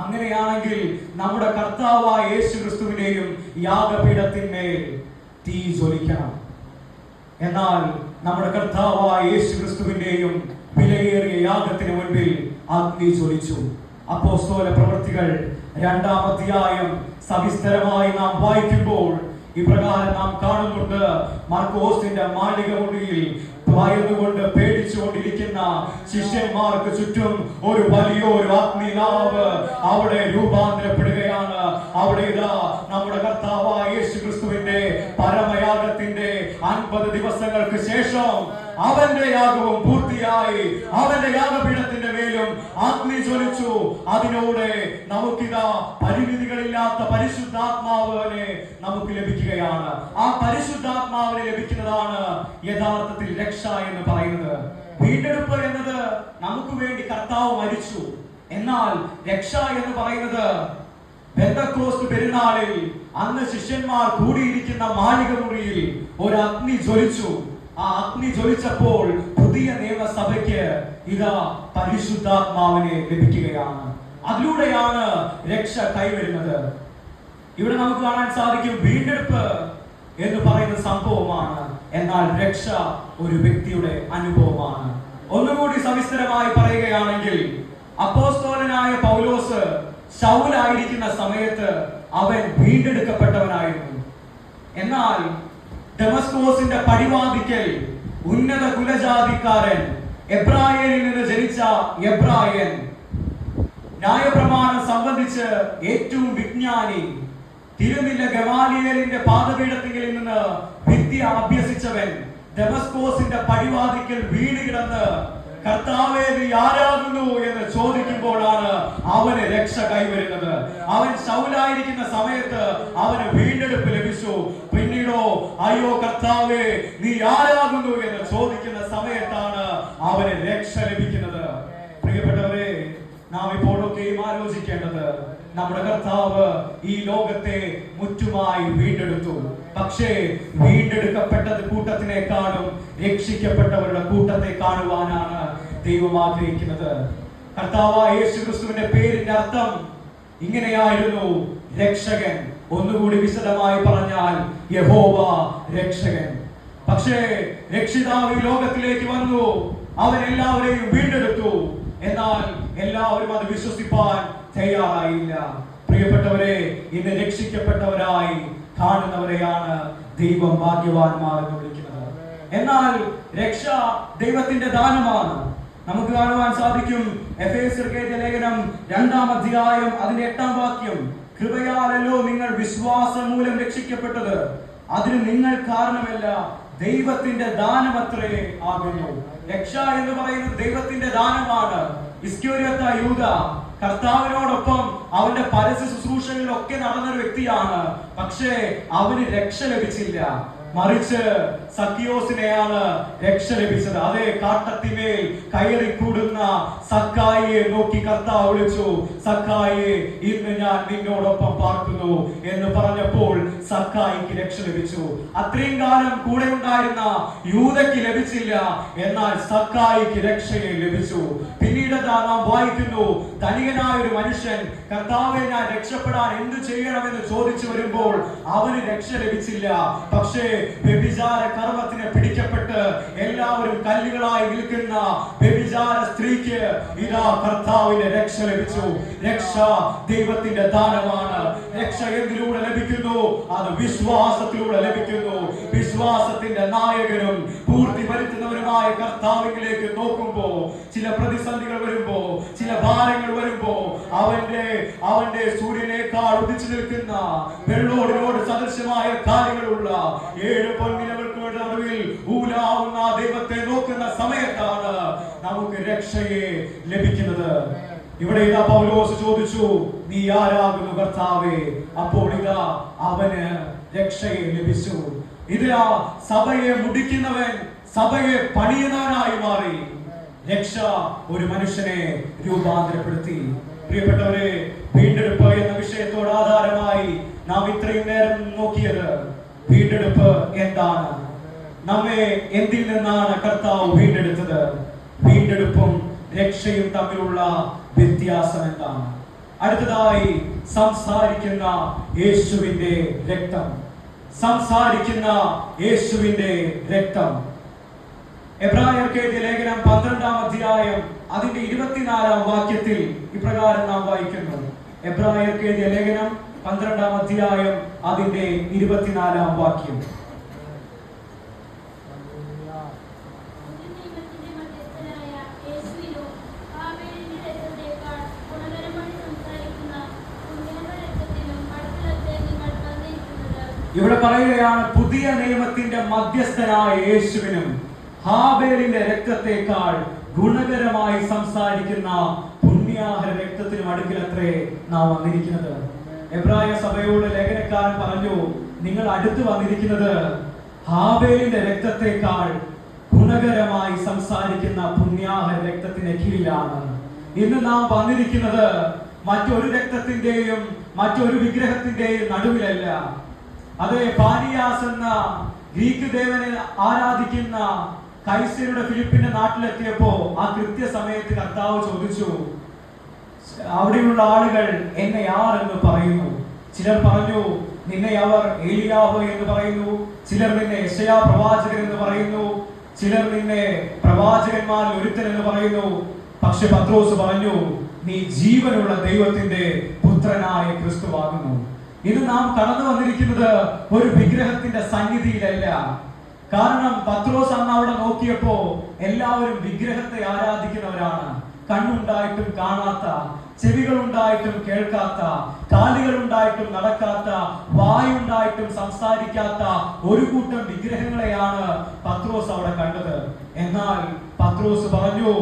അങ്ങനെയാണെങ്കിൽ നമ്മുടെ കർത്താവായ യേശു ക്രിസ്തുവിന്റെയും യാഗപീഠത്തിന്മേൽ തീ ജ്വലിക്കണം. എന്നാൽ നമ്മുടെ കർത്താവായ യേശു ക്രിസ്തുവിന്റെയും വിലയേറിയ യാഗത്തിന് മുൻപിൽ അഗ്നി ജ്വലിച്ചു. അപ്പോസ്തല പ്രവൃത്തികൾ 2-ാം അധ്യായം സവിസ്തരമായി നാം വായിക്കുമ്പോൾ ഇപ്രകാരം നാം കാണുന്നുണ്ട്, മർക്കോസിന്റെ മാളിക മുറിയിൽ ഭയന്നുകൊണ്ട് പേടിച്ചുകൊണ്ടിരിക്കുന്ന ശിഷ്യന്മാർക്ക് ചുറ്റും ഒരു വലിയൊരു അഗ്നിനാവ് അവിടെ രൂപാന്തരപ്പെടുകയാണ്. അവിടെ ഇതാ നമ്മുടെ കർത്താവായ യേശു ക്രിസ്തുവിന്റെ പരമയാഗത്തിന്റെ 50 ദിവസങ്ങൾക്ക് ശേഷം അവന്റെ യാഗവും പൂർത്തിയായി. അവന്റെ യാഗപീഠത്തിന്റെ മേലും അഗ്നി ജ്വലിച്ചു. അതിലൂടെ നമുക്കിതാ പരിമിതികളില്ലാത്ത പരിശുദ്ധാത്മാവിനെ നമുക്ക് ലഭിക്കുകയാണ്. ആ പരിശുദ്ധാത്മാവിനെ ലഭിക്കുന്നതാണ് യഥാർത്ഥത്തിൽ രക്ഷ എന്ന് പറയുന്നത്. വീണ്ടെടുപ്പ് എന്നത് നമുക്ക് വേണ്ടി കർത്താവ് മരിച്ചു. എന്നാൽ രക്ഷ എന്ന് പറയുന്നത് പെന്തക്കോസ്ത് പെരുന്നാളിൽ അന്ന് ശിഷ്യന്മാർ കൂടിയിരിക്കുന്ന മാളിക മുറിയിൽ ഒരു അഗ്നി ജ്വലിച്ചു. ആ അഗ്നി ജ്വലിച്ചപ്പോൾ പുതിയ നിയമസഭയ്ക്ക് ഇതാ പരിശുദ്ധാത്മാവിനെ ലഭിക്കുകയാണ്. അതിലൂടെയാണ് രക്ഷ കൈവരുന്നത്. ഇവിടെ നമുക്ക് കാണാൻ സാധിക്കും, വീണ്ടെടുപ്പ് എന്ന് പറയുന്ന സംഭവമാണ്, എന്നാൽ രക്ഷ ഒരു വ്യക്തിയുടെ അനുഭവമാണ്. ഒന്നുകൂടി സവിസ്തരമായി പറയുകയാണെങ്കിൽ, അപ്പോസ്തലനായ പൗലോസ് ശൗലായിരിക്കുന്ന സമയത്ത് അവൻ വീണ്ടെടുക്കപ്പെട്ടവനായിരുന്നു. എന്നാൽ ഡെമസ്കോസിന്റെ പടിവാതിക്കൽ ഉന്നത കുലജാതിക്കാരൻ, എബ്രായനിൽ നിന്ന് ജനിച്ച എബ്രായൻ, ന്യായപ്രമാണം സംബന്ധിച്ച് ഏറ്റവും വിജ്ഞാനി, തിരുനില ഗമാലിയേലിന്റെ പാദപീഠത്തിൽ നിന്ന് വിദ്യ അഭ്യസിച്ചവൻ, ഡെമസ്കോസിന്റെ പടിവാതിക്കൽ വീണ് കിടന്ന് കർത്താവേ നീ ആരാകുന്നു എന്ന് ചോദിക്കുമ്പോഴാണ് അവന് രക്ഷ കൈവരുന്നത്. അവൻ ശൗലായിരിക്കുന്ന സമയത്ത് അവന് വീണ്ടെടുപ്പ് ലഭിച്ചു. പിന്നീടോ അയ്യോ കർത്താവേ നീ ആരാകുന്നു എന്ന് ചോദിക്കുന്ന സമയത്താണ് അവന് രക്ഷ ലഭിക്കുന്നത്. പ്രിയപ്പെട്ടവരെ, നാം ഇപ്പോഴൊക്കെയും ആലോചിക്കേണ്ടത്, നമ്മുടെ കർത്താവ് ഈ ലോകത്തെ മുറ്റുമായി വീണ്ടെടുത്തു. പക്ഷേ വീണ്ടെടുക്കപ്പെട്ടത് കൂട്ടത്തിനേക്കാളും രക്ഷിക്കപ്പെട്ടവരുടെ കൂട്ടത്തെ കാണുവാനാണ് ദൈവം ആഗ്രഹിക്കുന്നത്. കർത്താവായ യേശു ക്രിസ്തുവിന്റെ പേരിന്റെ അർത്ഥം ഇങ്ങനെയായിരുന്നു, രക്ഷകൻ. ഒന്നുകൂടി വിശദമായി പറഞ്ഞാൽ യഹോവ രക്ഷകൻ. പക്ഷേ രക്ഷിതാവ് ഈ ലോകത്തിലേക്ക് വന്നു, അവൻ എല്ലാവരെയും വീണ്ടെടുത്തു. എന്നാൽ എല്ലാവരും അത് വിശ്വസിപ്പാൻ തയ്യാറായില്ല. പ്രിയപ്പെട്ടവരെ, ഇന്ന് രക്ഷിക്കപ്പെട്ടവരായി കാണുന്നവരെയാണ് ദൈവം ഭാഗ്യവാന്മാർ എന്ന് വിളിക്കുന്നത്. എന്നാൽ രക്ഷ ദൈവത്തിന്റെ ദാനമാണ്. നമുക്ക് കാണുവാൻ സാധിക്കും എഫേസ്യർക്ക് ലേഖനം 2-ാം അധ്യായം അതിന്റെ 8-ാം വാക്യം, കൃപയാലല്ലോ നിങ്ങൾ വിശ്വാസം മൂലം രക്ഷിക്കപ്പെട്ടത്, അതിന് നിങ്ങൾ കാരണമല്ല, ദൈവത്തിന്റെ ദാനമത്രേ ആകുന്നു. രക്ഷ എന്ന് പറയുന്നത് ദൈവത്തിന്റെ ദാനമാണ്. ഇസ്കറിയോത്ത യൂദ കർത്താവിനോടൊപ്പം അവന്റെ പരസ്യ ശുശ്രൂഷകളിലൊക്കെ നടന്നൊരു വ്യക്തിയാണ്. പക്ഷേ അവന് രക്ഷ ലഭിച്ചില്ല. മറിച്ച് സക്കിയോസിനെയാണ് രക്ഷ ലഭിച്ചത്. അതേ, കാട്ടത്തിമേൽ കയറിക്കൂടുന്ന സക്കായിയെ നോക്കി കർത്താവ് വിളിച്ചു, സക്കായിയെ, ഇന്ന് ഞാൻ നിന്നോടൊപ്പം പാർക്കുന്നു എന്ന് പറഞ്ഞപ്പോൾ സക്കായിക്ക് രക്ഷ ലഭിച്ചു. അത്രയും കാലം കൂടെ ഉണ്ടായിരുന്ന യൂദയ്ക്ക് ലഭിച്ചില്ല, എന്നാൽ സക്കായിക്ക് രക്ഷയെ ലഭിച്ചു. പിന്നീട് നാം വായിക്കുന്നു, ധനികനായ ഒരു മനുഷ്യൻ കർത്താവെ, ഞാൻ രക്ഷപ്പെടാൻ എന്ത് ചെയ്യണമെന്ന് ചോദിച്ചു വരുമ്പോൾ അവന് രക്ഷ ലഭിച്ചില്ല. പക്ഷേ വ്യഭിചാര കർമ്മത്തിന് പിടിക്കപ്പെട്ട് എല്ലാവരും കല്ലുകളായി നിൽക്കുന്ന വ്യഭിചാര സ്ത്രീക്ക് ഇതാ കർത്താവിന്റെ രക്ഷ ലഭിച്ചു. രക്ഷ ദൈവത്തിന്റെ ദാനമാണ്. രക്ഷ എന്തിലൂടെ ലഭിക്കുന്നു? അത് വിശ്വാസത്തിലൂടെ ലഭിക്കുന്നു. വിശ്വാസത്തിന്റെ നായകനും പൂർത്തി വരുത്തുന്നവരുമായ കർത്താവിലേക്ക് നോക്കുമ്പോ, ചില പ്രതിസന്ധികൾ വരുമ്പോ, ചില ഭാരങ്ങൾ വരുമ്പോ, അവന്റെ സൂര്യനേക്കാൾ ഉദിച്ചു നിൽക്കുന്ന വെള്ളോടിനോട് സദൃശമായ കാര്യങ്ങളുള്ള 7 പൊൻനിലകൾക്ക് നടുവിൽ ഊലാവുന്ന ദൈവത്തെ നോക്കുന്ന സമയത്താണ് നമുക്ക് രക്ഷയെ ലഭിക്കുന്നത്. ഇവിടെ ഇതാ പൗലോസ് ചോദിച്ചു, നീ ആരാകുന്നു കർത്താവേ? അപ്പോൾ ഇതാ അവന് രക്ഷയെ ലഭിച്ചു. ഇതാ സഭയെ മുടിക്കുന്നവൻ സഭയെ പണിയുന്നവനായി മാറി. രക്ഷ ഒരു മനുഷ്യനെ രൂപാന്തരപ്പെടുത്തി. പ്രിയപ്പെട്ടവരെ, വീണ്ടെടുപ്പ് എന്ന വിഷയത്തോട് ആധാരമായി നാം ഇത്രയും നേരം നോക്കിയത്, വീണ്ടെടുപ്പ് എന്താണ്? നമ്മെ എന്തിൽ നിന്നാണ് കർത്താവ് വീണ്ടെടുത്തത്? വീണ്ടെടുപ്പും രക്ഷയും തമ്മിലുള്ള വ്യത്യാസം എന്താണ്? അടുത്തതായി സംസാരിക്കുന്ന യേശുവിന്റെ രക്തം. സംസാരിക്കുന്ന യേശുവിന്റെ രക്തം. എബ്രായർക്ക് ലേഖനം 12-ാം അധ്യായം അതിന്റെ 24-ാം വാക്യത്തിൽ ഇപ്രകാരം നാം വായിക്കുന്നു. എബ്രായർക്ക് ലേഖനം 12-ാം അധ്യായം അതിന്റെ 24-ാം വാക്യം. ഇവിടെ പറയുകയാണ്, പുതിയ നിയമത്തിന്റെ മധ്യസ്ഥനായ യേശുവിനും ഹാബേലിന്റെ രക്തത്തെക്കാൾ ഗുണകരമായി സംസാരിക്കുന്ന പുണ്യാഹര രക്തത്തിനും അടുക്കലത്രേ നാം വന്നിരിക്കുന്നത്. എബ്രായ സഭയോട് ലേഖനക്കാരൻ പറഞ്ഞു, നിങ്ങൾ അടുത്ത് വന്നിരിക്കുന്നത് ഹാബേലിന്റെ രക്തത്തെക്കാൾ ഗുണകരമായി സംസാരിക്കുന്ന പുണ്യാഹര രക്തത്തിന് കീഴിലാണ്. ഇന്ന് നാം വന്നിരിക്കുന്നത് മറ്റൊരു രക്തത്തിന്റെയും മറ്റൊരു വിഗ്രഹത്തിന്റെയും നടുവിലല്ല. അതെ, പാനിയാസ് എന്ന ഗ്രീക്ക് ദേവനെ ആരാധിക്കുന്ന കൈസരുടെ ഫിലിപ്പിന്റെ നാട്ടിലെത്തിയപ്പോ ആ കൃത്യസമയത്ത് കർത്താവ് ചോദിച്ചു, അവിടെയുള്ള ആളുകൾ എന്നെ ആർ എന്ന് പറയുന്നു? ചിലർ പറഞ്ഞു, നിന്നെ അവർ ഏലിയാവ് എന്ന് പറയുന്നു, ചിലർ നിന്നെ യെശയ്യാ പ്രവാചകൻ എന്ന് പറയുന്നു, ചിലർ നിന്നെ പ്രവാചകന്മാരിൽ ഒരുത്തൻ എന്ന് പറയുന്നു. പക്ഷെ പത്രോസ് പറഞ്ഞു, നീ ജീവനുള്ള ദൈവത്തിന്റെ പുത്രനായ ക്രിസ്തുവാകുന്നു. ഇത് നാം കടന്നു വന്നിരിക്കുന്നത് ഒരു വിഗ്രഹത്തിന്റെ സന്നിധിയിലല്ല. കാരണം പത്രോസ് അന്ന് അവിടെ നോക്കിയപ്പോ എല്ലാവരും വിഗ്രഹത്തെ ആരാധിക്കുന്നവരാണ്. കണ്ണുണ്ടായിട്ടും കാണാത്ത, ചെവികളുണ്ടായിട്ടും കേൾക്കാത്ത, കാലുകളുണ്ടായിട്ടും നടക്കാത്ത, വായുണ്ടായിട്ടും സംസാരിക്കാത്ത ഒരു കൂട്ടം വിഗ്രഹങ്ങളെയാണ് പത്രോസ് അവിടെ കണ്ടത്. എന്നാൽ പത്രോസ് പറഞ്ഞു,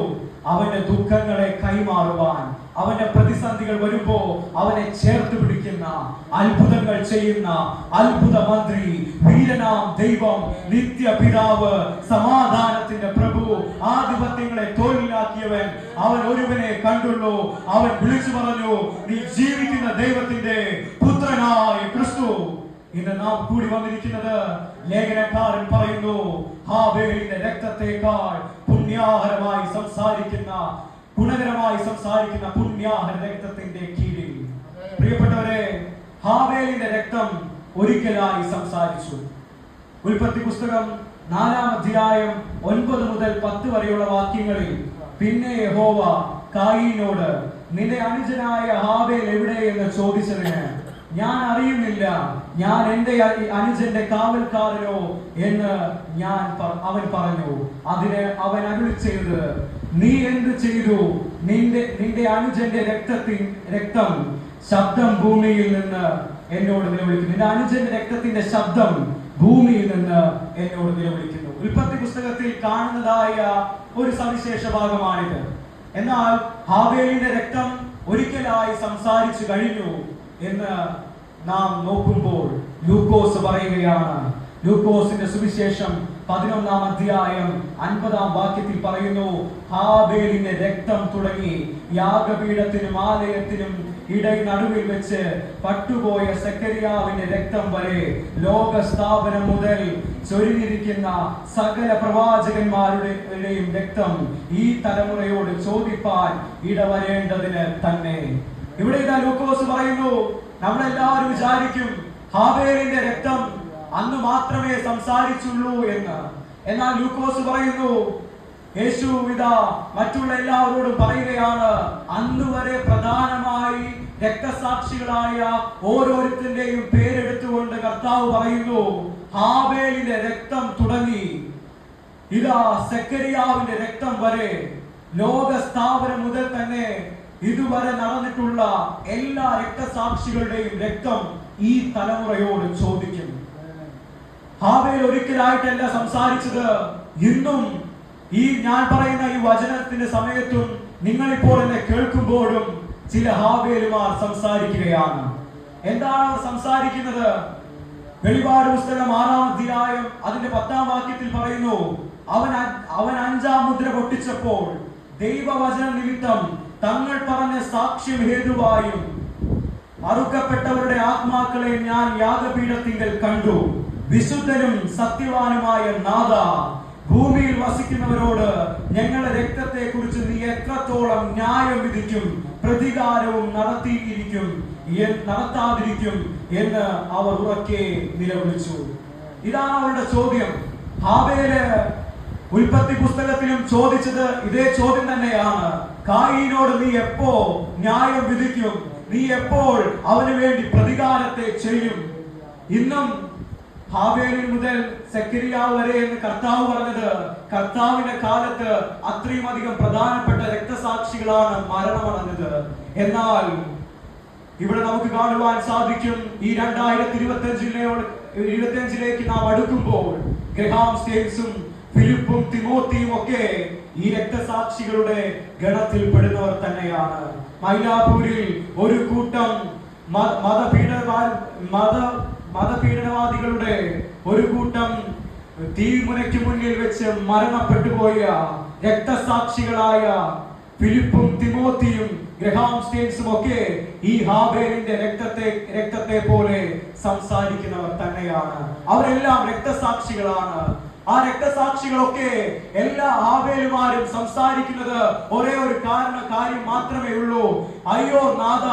അവന്റെ ദുഃഖങ്ങളെ കൈമാറുവാൻ, അവന്റെ പ്രതിസന്ധികൾ വരുമ്പോ അവനെ ചേർത്ത് പിടിക്കുന്ന, അത്ഭുതങ്ങൾ ചെയ്യുന്ന അത്ഭുത മന്ത്രി, വീരനാം ദൈവം, നിത്യ പിതാവ്, സമാധാനത്തിന്റെ പ്രഭു, ആധിപത്യങ്ങളെ തോൽവിലാക്കിയവൻ, അവൻ ഒരുവനെ കണ്ടുള്ളൂ. അവൻ വിളിച്ചു പറഞ്ഞു, നീ ജീവിക്കുന്ന ദൈവത്തിന്റെ പുത്രനായ ക്രിസ്തു. ഇന്ന് നാം കൂടി വന്നിരിക്കുന്നത്, ലേഖനക്കാരൻ പറയുന്നു, ഹാബേലിന്റെ രക്തത്തെക്കാൾ പുണ്യാഹരമായി സംസാരിക്കുന്ന, ഗുണകരമായി സംസാരിക്കുന്ന പുണ്യാഹര രക്തത്തിന്റെ കീഴിൽ. പ്രിയപ്പെട്ടവരെ, ഹാബേലിന്റെ രക്തം ഒരിക്കലായി സംസാരിച്ചു. ഉൽപ്പത്തി പുസ്തകം 4-ാം അധ്യായം 9 മുതൽ 10 വരെയുള്ള വാക്യങ്ങളിൽ, പിന്നെ യഹോവ കായീനോട്, നിന്റെ അനുജനായ ഹാബേൽ എവിടെ എന്ന് ചോദിച്ചതിന്, ഞാൻ അറിയുന്നില്ല, ഞാൻ എന്റെ അനുജന്റെ കാവൽക്കാരനോ എന്ന് അവൻ പറഞ്ഞു. അതിന് അവൻ അരുളി ചെയ്തത്, നീ എന്ത് ചെയ്തു? നിന്റെ അനുജന്റെ രക്തം ശബ്ദം ഭൂമിയിൽ നിന്ന് എന്നോട് നിലവിളിക്കുന്നു. നിന്റെ അനുജന്റെ രക്തത്തിന്റെ ശബ്ദം ഭൂമിയിൽ നിന്ന് എന്നോട് നിലവിളിക്കുന്നു. ഉൽപ്പത്തി പുസ്തകത്തിൽ കാണുന്നതായ ഒരു സവിശേഷ ഭാഗമാണിത്. എന്നാൽ ഹാബേലിന്റെ രക്തം ഒരിക്കലായി സംസാരിച്ചു കഴിഞ്ഞു എന്ന് നാം നോക്കുമ്പോൾ ലൂക്കോസ് പറയുകയാണ്. ലൂക്കോസിന്റെ സുവിശേഷം 11-ാം അധ്യായം 50-ാം വാക്യത്തിൽ പറയുന്നു, ഹാബേലിന്റെ രക്തം തുടങ്ങി യാഗപീഠത്തിനും ആലയത്തിനും നടുവിൽ വെച്ച് പട്ടുപോയ സെക്കരിയാവിന്റെ രക്തം വരെ ലോക സ്ഥാപനം മുതൽ ചൊരിഞ്ഞിരിക്കുന്ന സകല പ്രവാചകന്മാരുടെയും രക്തം ഈ തലമുറയോട് ചോദിപ്പാൻ ഇടവരേണ്ടതിന് തന്നെ. ഇവിടെ ഇതാ ലൂക്കോസ് പറയുന്നു, നമ്മളെല്ലാവരും വിചാരിക്കും ഹാബേലിന്റെ രക്തം അന്ന് മാത്രമേ സംസാരിച്ചുള്ളൂ എന്ന്. എന്നാൽ ലൂക്കോസ് പറയുന്നു, യേശു ഇതാ മറ്റുള്ള എല്ലാവരോടും പറയുകയാണ്, അന്ന് വരെ പ്രധാനമായി രക്തസാക്ഷികളായ ഓരോരുത്തരുടെയും പേരെടുത്തുകൊണ്ട് കർത്താവ് പറയുന്നു, ഹാബേലിന്റെ രക്തം തുടങ്ങി ഇതാ സെക്കരിയാവിന്റെ രക്തം വരെ ലോക സ്ഥാപനം മുതൽ തന്നെ ഇതുവരെ നടന്നിട്ടുള്ള എല്ലാ രക്തസാക്ഷികളുടെയും രക്തം ഈ തലമുറയോട് ചോദിക്കും. ഹാബേൽ ഒരിക്കലായിട്ടല്ല സംസാരിച്ചത്. ഇന്നും ഈ ഞാൻ പറയുന്ന ഈ വചനത്തിന്റെ സമയത്തും നിങ്ങളിപ്പോൾ എന്നെ കേൾക്കുമ്പോഴും ചില ഹാബേലുമാർ സംസാരിക്കുകയാണ്. എന്താണ് അവർ സംസാരിക്കുന്നത്? വെളിപാട് പുസ്തകം 6-ാം അധ്യായം അതിന്റെ 10-ാം വാക്യത്തിൽ പറയുന്നു, അവൻ 5-ാം മുദ്ര പൊട്ടിച്ചപ്പോൾ ദൈവവചന നിമിത്തം തങ്ങൾ പറഞ്ഞ സാക്ഷ്യം ഹേതുവായും അറുക്കപ്പെട്ടവരുടെ ആത്മാക്കളെ ഞാൻ യാഗപീഠത്തിങ്കൽ കണ്ടു. വിശുദ്ധനും സത്യവാനുമായ നാഥ, ഭൂമിയിൽ വസിക്കുന്നവരോട് ഞങ്ങളുടെ രക്തത്തെ കുറിച്ച് നീ എത്രത്തോളം ന്യായം വിധിക്കും, പ്രതികാരവും നടത്താതിരിക്കും എന്ന് അവർ ഉറക്കെ നിലവിളിച്ചു. ഇതാണ് അവരുടെ ചോദ്യം. ഹാബേല് ഉൽപ്പത്തി പുസ്തകത്തിലും ചോദിച്ചത് ഇതേ ചോദ്യം തന്നെയാണ്. കായീനോട് നീ എപ്പോ ന്യായം വിധിക്കും? നീ എപ്പോൾ അവന് വേണ്ടി പ്രതികാരത്തെ ചെയ്യും? ഇന്നും ഹാബേലിൽ മുതൽ സെക്കരിയാവ് വരെ എന്ന് കർത്താവ് പറഞ്ഞത്, കർത്താവിന്റെ കാലത്ത് അത്രയും അധികം പ്രധാനപ്പെട്ട രക്തസാക്ഷികളാണ് മരണമടഞ്ഞത്. എന്നാൽ ഇവിടെ നമുക്ക് കാണുവാൻ സാധിക്കും, ഈ 2025ലേക്ക് നാം അടുക്കുമ്പോൾ ഗ്രഹാം സ്റ്റെയിൻസും ഫിലിപ്പും തിമോത്തിയും ഒക്കെ ഈ രക്തസാക്ഷികളുടെ ഗണത്തിൽ പെടുന്നവർ തന്നെയാണ്. മൈലാപൂരിൽ ഒരു കൂട്ടം മതപീഡനവാദികളുടെ ഒരു കൂട്ടം തീമുനയ്ക്ക് മുന്നിൽ വെച്ച് മരണപ്പെട്ടു പോയ രക്തസാക്ഷികളായ ഫിലിപ്പും തിമോത്തിയും ഗ്രഹാം സ്റ്റെയിൻസും ഒക്കെ ഈ ഹാബേലിന്റെ രക്തത്തെ പോലെ സംസാരിക്കുന്നവർ തന്നെയാണ്. അവരെല്ലാം രക്തസാക്ഷികളാണ്. ആ രക്തസാക്ഷികളൊക്കെ എല്ലാ ഹാബേലുമാരും സംസാരിക്കുന്നത് ഒരേ ഒരു കാര്യം മാത്രമേ ഉള്ളൂ. അയ്യോ നാഥ,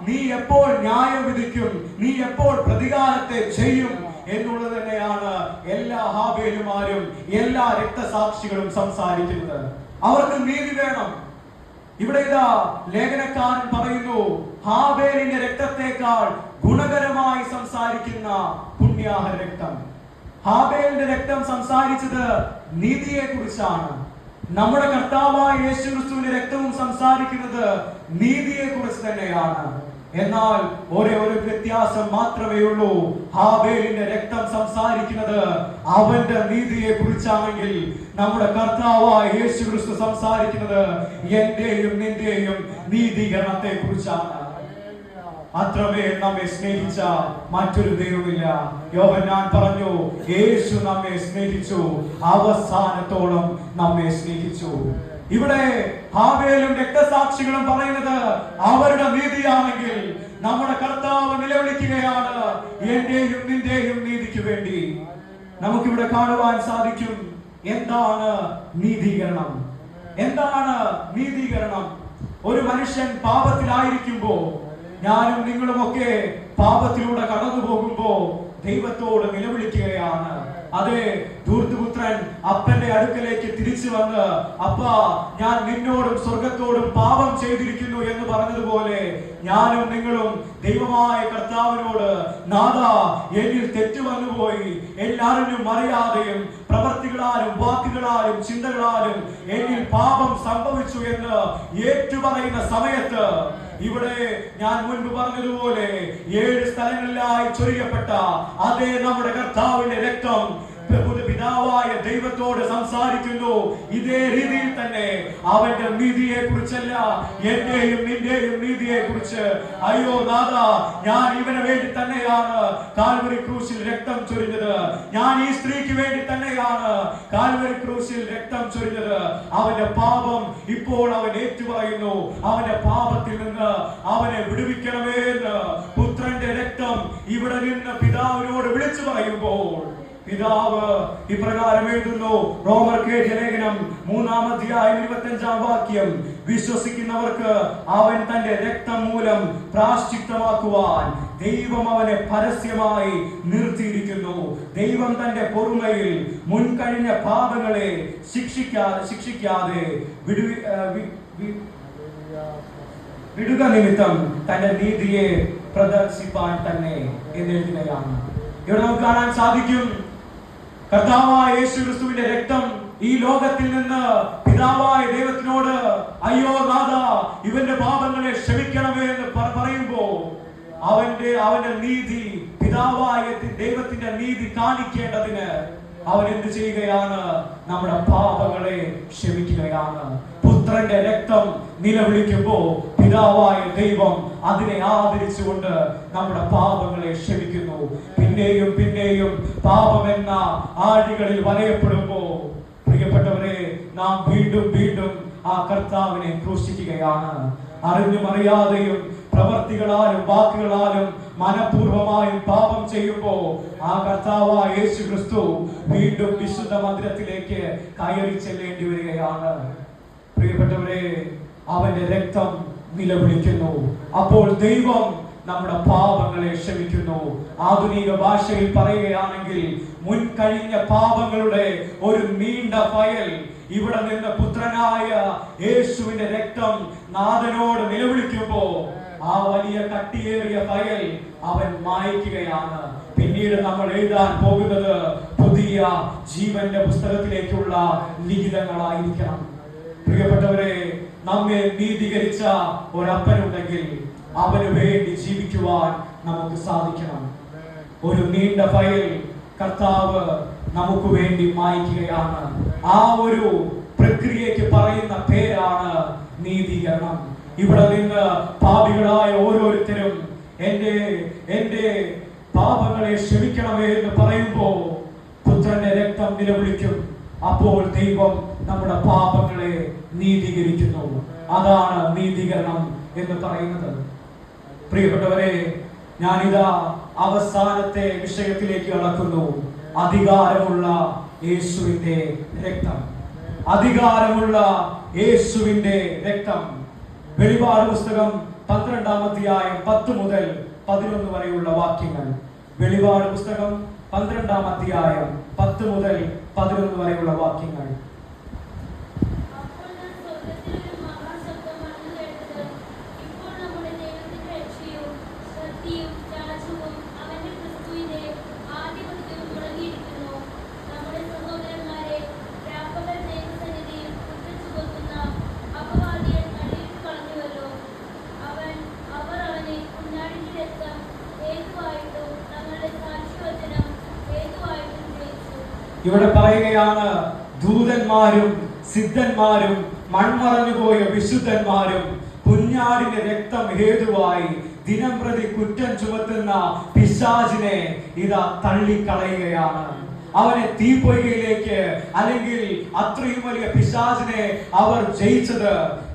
നീ എപ്പോൾ ന്യായം വിധിക്കും? നീ എപ്പോൾ പ്രതികാരത്തെ ചെയ്യും എന്നുള്ളത് തന്നെയാണ് എല്ലാ ഹാബേലുമാരും എല്ലാ രക്തസാക്ഷികളും സംസാരിക്കുന്നത്. അവർക്ക് നീതി വേണം. ഇവിടെ ഇതാ ലേഖനക്കാരൻ പറയുന്നു, ഹാബേലിന്റെ രക്തത്തെക്കാൾ ഗുണകരമായി സംസാരിക്കുന്ന പുണ്യാഹ രക്തം. ഹാബേലിന്റെ രക്തം സംസാരിച്ചത് നീതിയെ കുറിച്ചാണ്. നമ്മുടെ കർത്താവായ യേശുക്രിസ്തുവിന്റെ രക്തവും സംസാരിക്കുന്നത് നീതിയെ കുറിച്ച് തന്നെയാണ്. എന്നാൽ ഒരേ ഒരു വ്യത്യാസം മാത്രമേ ഉള്ളൂ. ഹാബേലിന്റെ രക്തം സംസാരിക്കുന്നത് അവന്റെ നീതിയെ കുറിച്ചാണെങ്കിൽ നമ്മുടെ കർത്താവായ യേശുക്രിസ്തു സംസാരിക്കുന്നത് എന്റെയും നിന്റെയും നീതീകരണത്തെ കുറിച്ചാണ്. അത്രമേൽ നമ്മെ സ്നേഹിച്ച മറ്റൊരു ദൈവമില്ല. യോഹന്നാൻ പറഞ്ഞു, യേശു നമ്മെ സ്നേഹിച്ചു, അവസാനത്തോളം നമ്മെ സ്നേഹിച്ചു. ഇവിടെ ഹാബേലും രക്തസാക്ഷികളും പറയുന്നത് അവരുടെ നീതിയാണെങ്കിൽ നമ്മുടെ കർത്താവ് നിലവിളിക്കുകയാണ്, എന്റെയും നിന്റെയും നീതിക്ക് വേണ്ടി. നമുക്കിവിടെ കാണുവാൻ സാധിക്കും എന്താണ് നീതീകരണം. എന്താണ് നീതീകരണം? ഒരു മനുഷ്യൻ പാപത്തിലായിരിക്കുമ്പോ, ഞാനും നിങ്ങളുമൊക്കെ പാപത്തിലൂടെ കടന്നു പോകുമ്പോ ദൈവത്തോട് നിലവിളിക്കുകയാണ്, അതേ ധൂർത്തുപുത്രൻ അപ്പന്റെ അടുക്കലേക്ക് തിരിച്ചു വന്ന്, അപ്പാ ഞാൻ നിന്നോടും സ്വർഗത്തോടും പാപം ചെയ്തിരിക്കുന്നു എന്ന് പറഞ്ഞതുപോലെ ഞാനും നിങ്ങളും ദൈവമായ കർത്താവിനോട്, നാഥാ എന്നിൽ തെറ്റ് വന്നുപോയി, എല്ലാവരും അറിയാതെയും പ്രവർത്തികളാലും വാക്കുകളാലും ചിന്തകളാലും എന്നിൽ പാപം സംഭവിച്ചു എന്ന് ഏറ്റുപറയുന്ന സമയത്ത്, ഇവിടെ ഞാൻ മുൻപ് പറഞ്ഞതുപോലെ 7 സ്ഥലങ്ങളിലായി ചൊരിയപ്പെട്ട അതേ നമ്മുടെ കർത്താവിന്റെ രക്തം പിതാവായ ദൈവത്തോട് സംസാരിക്കുന്നു. ഇതേ രീതിയിൽ തന്നെ അവന്റെ നീതിയെ കുറിച്ചല്ല, എന്റെയും നിന്റെയും നീതിയെ കുറിച്ച്. അയ്യോ നാഥാ, ഞാൻ ഇവന് വേണ്ടി തന്നെയാണ് കാൽവരി ക്രൂശിൽ രക്തം ചൊരിഞ്ഞത്, ഞാൻ ഈ സ്ത്രീക്ക് വേണ്ടി തന്നെയാണ് കാൽവരി ക്രൂശിൽ രക്തം ചൊരിഞ്ഞത്. അവന്റെ പാപം ഇപ്പോൾ അവൻ ഏറ്റുപറയുന്നു. അവന്റെ പാപത്തിൽ നിന്ന് അവനെ വിടുവിക്കണമേ എന്ന് പുത്രന്റെ രക്തം ഇവിടെ നിന്ന് പിതാവിനോട് വിളിച്ചു പറയുമ്പോൾ പിതാവ് ഇപ്രകാരം എഴുതുന്നു. റോമർക്ക് എഴുതിയ ലേഖനം 3-ാം അധ്യായം 25-ാം വാക്യം, വിശ്വസിക്കുന്നവർക്ക് അവൻ തന്റെ രക്തം മൂലം പ്രായശ്ചിത്തമാക്കുവാൻ ദൈവം അവനെ പരസ്യമായി നിർത്തിയിരിക്കുന്നു. ദൈവം തന്റെ പൊറുമയിൽ മുൻകഴിഞ്ഞ പാപങ്ങളെ ശിക്ഷിക്കാതെ വിടുക നിമിത്തം തന്റെ നീതിയെ പ്രദർശിപ്പാൻ തന്നെ എന്നെഴുതുകയാണ്. ഇവിടെ നമുക്ക് കാണാൻ സാധിക്കും, കർത്താവായ യേശുക്രിസ്തുവിന്റെ രക്തം ഈ ലോകത്തിൽ നിന്ന് പിതാവായ ദൈവത്തിനോട്, അയ്യോ നാഥാ ഇവന്റെ പാപങ്ങളെ ക്ഷമിക്കണമേ എന്ന് പറയുമ്പോ അവന്റെ നീതി, പിതാവായ ദൈവത്തിന്റെ നീതി കാണിക്കേണ്ടതിന് അവൻ എന്ത് ചെയ്യുകയാണ്? നമ്മുടെ പാപങ്ങളെ ക്ഷമിക്കുകയാണ്. പുത്രന്റെ രക്തം നിലവിളിക്കുമ്പോ പിതാവായ ദൈവം അതിനെ ആദരിച്ചുകൊണ്ട് നമ്മുടെ പാപങ്ങളെ ക്ഷമിക്കുന്നു. പിന്നെയും പിന്നെയും പാപമെന്ന ആഴികളിൽ വലയപ്പെടുമ്പോ പ്രിയപ്പെട്ടവരെ, നാം വീണ്ടും വീണ്ടും ആ കർത്താവിനെ ക്രൂശിക്കുകയാണ്. അറിഞ്ഞും അറിയാതെയും പ്രവർത്തികളാലും വാക്കുകളാലും മനഃപൂർവമായും പാപം ചെയ്യുമ്പോ ആ കർത്താവായ യേശുക്രിസ്തു വീണ്ടും വിശുദ്ധ മന്ദിരത്തിലേക്ക് കയറി ചെല്ലേണ്ടി വരികയാണ്. പ്രിയപ്പെട്ടവരെ, അവന്റെ രക്തം നിലവിളിക്കുന്നു. അപ്പോൾ ദൈവം നമ്മുടെ പാപങ്ങളെ ക്ഷമിക്കുന്നു. ആധുനിക ഭാഷയിൽ പറയുകയാണെങ്കിൽ മുൻകഴിഞ്ഞ പാപങ്ങളുടെ ഒരു നീണ്ട ഫയൽ ഇവിടെ നിന്ന് പുത്രനായ യേശുവിന്റെ രക്തം നാഥനോട് നിലവിളിക്കുമ്പോ ആ വലിയ കട്ടിയേറിയ ഫയൽ അവൻ മായ്ക്കുകയാണ്. പിന്നീട് നമ്മൾ എഴുതാൻ പോകുന്നത് പുതിയ ജീവന്റെ പുസ്തകത്തിലേക്കുള്ള ലിഖിതങ്ങളായിരിക്കണം. പ്രിയപ്പെട്ടവരെ, നമ്മെ നീതീകരിച്ച ഒരപ്പനുണ്ടെങ്കിൽ അവന് വേണ്ടി ജീവിക്കുവാൻ നമുക്ക് സാധിക്കണം. ഒരു നീണ്ട ഫയൽ കർത്താവ് നമുക്ക് വേണ്ടി മായ്ക്കുകയാണ്. ആ ഒരു പ്രക്രിയയ്ക്ക് പറയുന്ന പേരാണ് നീതീകരണം. ഇവിടെ നിന്ന് പാപികളായ ഓരോരുത്തരും എന്റെ പാപങ്ങളെ ക്ഷമിക്കണമേ എന്ന് പറയുമ്പോ പുത്രന്റെ രക്തം നിലവിളിക്കും. അപ്പോൾ ദൈവം നമ്മുടെ പാപങ്ങളെ നീതീകരിക്കുന്നു. അതാണ് നീതീകരണം എന്ന് പറയുന്നത്. പ്രിയപ്പെട്ടവരെ, ഞാനിതാ അവസാനത്തെ വിഷയത്തിലേക്ക് കടക്കുന്നു. അധികാരമുള്ള യേശുവിന്റെ രക്തം. അധികാരമുള്ള യേശുവിന്റെ രക്തം. വെളിപാട് പുസ്തകം 12-ാം അധ്യായം 10 മുതൽ 11 വരെയുള്ള വാക്യങ്ങൾ. വെളിപാട് പുസ്തകം 12-ാം അധ്യായം 10 മുതൽ 11 വരെയുള്ള വാക്യങ്ങൾ. ഇവിടെ പറയുകയാണ്, ദൂതന്മാരും സിദ്ധന്മാരും മൺമറഞ്ഞുപോയ വിശുദ്ധന്മാരും കുഞ്ഞാടിന്റെ രക്തം ഹേതുവായി ദിനം പ്രതി കുറ്റം ചുമത്തുന്ന പിശാചിനെ ഇതാ തള്ളിക്കളയുകയാണ്. അവനെ തീപ്പൊയ്കയിലേക്ക്, അല്ലെങ്കിൽ അത്രയും വലിയ പിശാചിനെ അവർ ജയിച്ചത്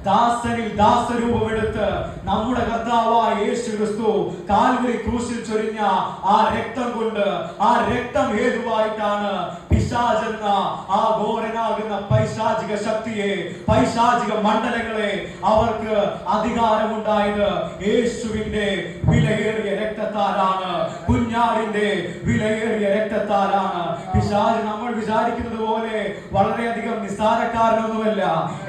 ദാസനിൽ ദാസരൂപമെടുത്ത് നമ്മുടെ കർത്താവായ യേശു ക്രിസ്തു കാൽവരി ക്രൂശിൽ ചൊരിഞ്ഞ ആ രക്തം കൊണ്ട്, ആ രക്തം ഹേതുവായിട്ടാണ് പിശാചെന്ന ആ ഘോരനാകുന്ന പൈശാചിക ശക്തിയെ, പൈശാചിക മണ്ഡലങ്ങളെ അവർക്ക് അധികാരമുണ്ടായത് യേശുവിന്റെ വിലയേറിയ രക്തത്താലാണ്, കുഞ്ഞാടിന്റെ വിലയേറിയ രക്തത്താലാണ്. പിശാച് നമ്മൾ വിചാരിക്കുന്നത് പോലെ വളരെയധികം നിസ്സാരക്കാരനൊന്നുമല്ല.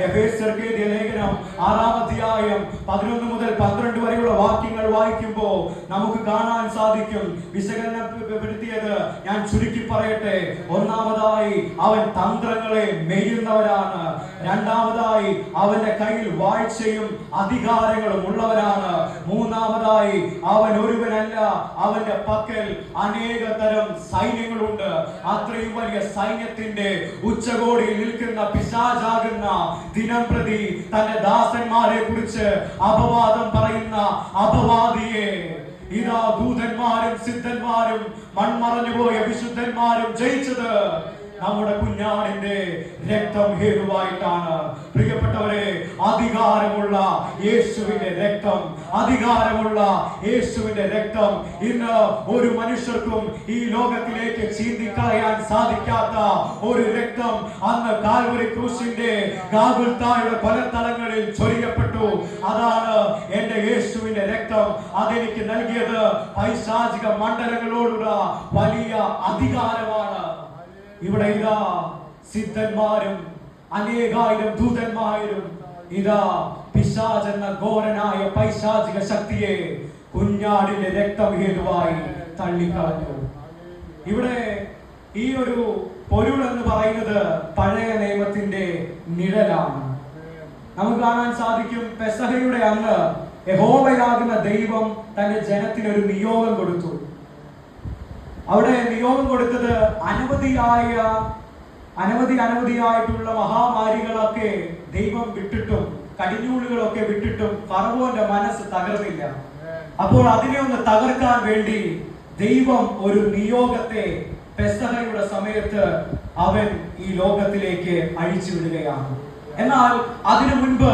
എഫേസ്യർക്ക് എഴുതിയ ലേഖനം 6-ാം അധ്യായം 11 മുതൽ 12 വരെയുള്ള വാക്യങ്ങൾ വായിക്കുമ്പോൾ നമുക്ക് കാണാൻ സാധിക്കും. വിശകലനപ്പെടുത്തിയത് ഞാൻ ചുരുക്കി പറയട്ടെ. ഒന്നാമതായി അവൻ തന്ത്രങ്ങളെ മെയ്യുന്നവരാണ്. രണ്ടാമതായി അവന്റെ കയ്യിൽ വാഴ്ചയും അധികാരങ്ങളും ഉള്ളവരാണ്. മൂന്നാമതായി അവൻ ഒരുവനല്ല, അവന്റെ പക്കൽ അനേക തരം സൈന്യങ്ങളുണ്ട്. അത്രയും വലിയ സൈന്യത്തിന്റെ ഉച്ചകോടിയിൽ നിൽക്കുന്ന പിശാചാകുന്ന ദിനം പ്രതി തന്റെ ദാസന്മാരെ കുറിച്ച് അപവാദം പറയുന്ന അപവാദിയെ ഇതാ ദൂതന്മാരും സിദ്ധന്മാരും മൺമറഞ്ഞുപോയ വിശുദ്ധന്മാരും ജയിച്ചത് നമ്മുടെ കുഞ്ഞാടിന്റെ രക്തം ഹേതുവായിട്ടാണ്. പ്രിയപ്പെട്ടവരെ, അധികാരമുള്ള യേശുവിന്റെ രക്തം, അധികാരമുള്ള യേശുവിന്റെ രക്തം ഇന്ന് ഒരു മനുഷ്യർക്കും ഈ ലോകത്തിലേക്ക് ചീന്തിക്കളയാൻ സാധിക്കാത്ത ഒരു രക്തം അന്ന് കാൽവരി ക്രൂശിന്റെ ഗാഗുൽത്തായുടെ കൊലത്തളങ്ങളിൽ ചൊരിയപ്പെട്ടു. അതാണ് എന്റെ യേശുവിന്റെ രക്തം. അതെനിക്ക് നൽകിയത് പൈശാചിക മണ്ഡലങ്ങളോടുള്ള വലിയ അധികാരമാണ്. ഇവിടെ ഇതാ സിദ്ധന്മാരും അനേകായിരം ദൂതന്മാരും ഇതാ പിശാചെന്ന ഘോരനായ പൈശാചിക ശക്തിയെ കുഞ്ഞാടിന്റെ രക്തം ഹേതുവായി തള്ളിക്കളഞ്ഞു. ഇവിടെ ഈ ഒരു പൊരുൾ എന്ന് പറയുന്നത് പഴയ നിയമത്തിന്റെ നിഴലാണ്. നമുക്ക് കാണാൻ സാധിക്കും, പെസഹയുടെ അന്ന് യഹോവയാകുന്ന ദൈവം തന്റെ ജനത്തിന് ഒരു നിയോഗം കൊടുത്തു. അവിടെ നിയോഗം കൊടുത്തത് അനവധിയായിട്ടുള്ള മഹാമാരികളൊക്കെ ദൈവം വിട്ടിട്ടും കടിഞ്ഞൂലുകളൊക്കെ വിട്ടിട്ടും ഫറവോന്റെ മനസ്സ് തകർന്നില്ല. അപ്പോൾ അതിനെ ഒന്ന് തകർക്കാൻ വേണ്ടി ദൈവം ഒരു നിയോഗത്തെ പെസഹയുടെ സമയത്ത് അവൻ ഈ ലോകത്തിലേക്ക് അഴിച്ചു വിടുകയാണ്. എന്നാൽ അതിനു മുൻപ്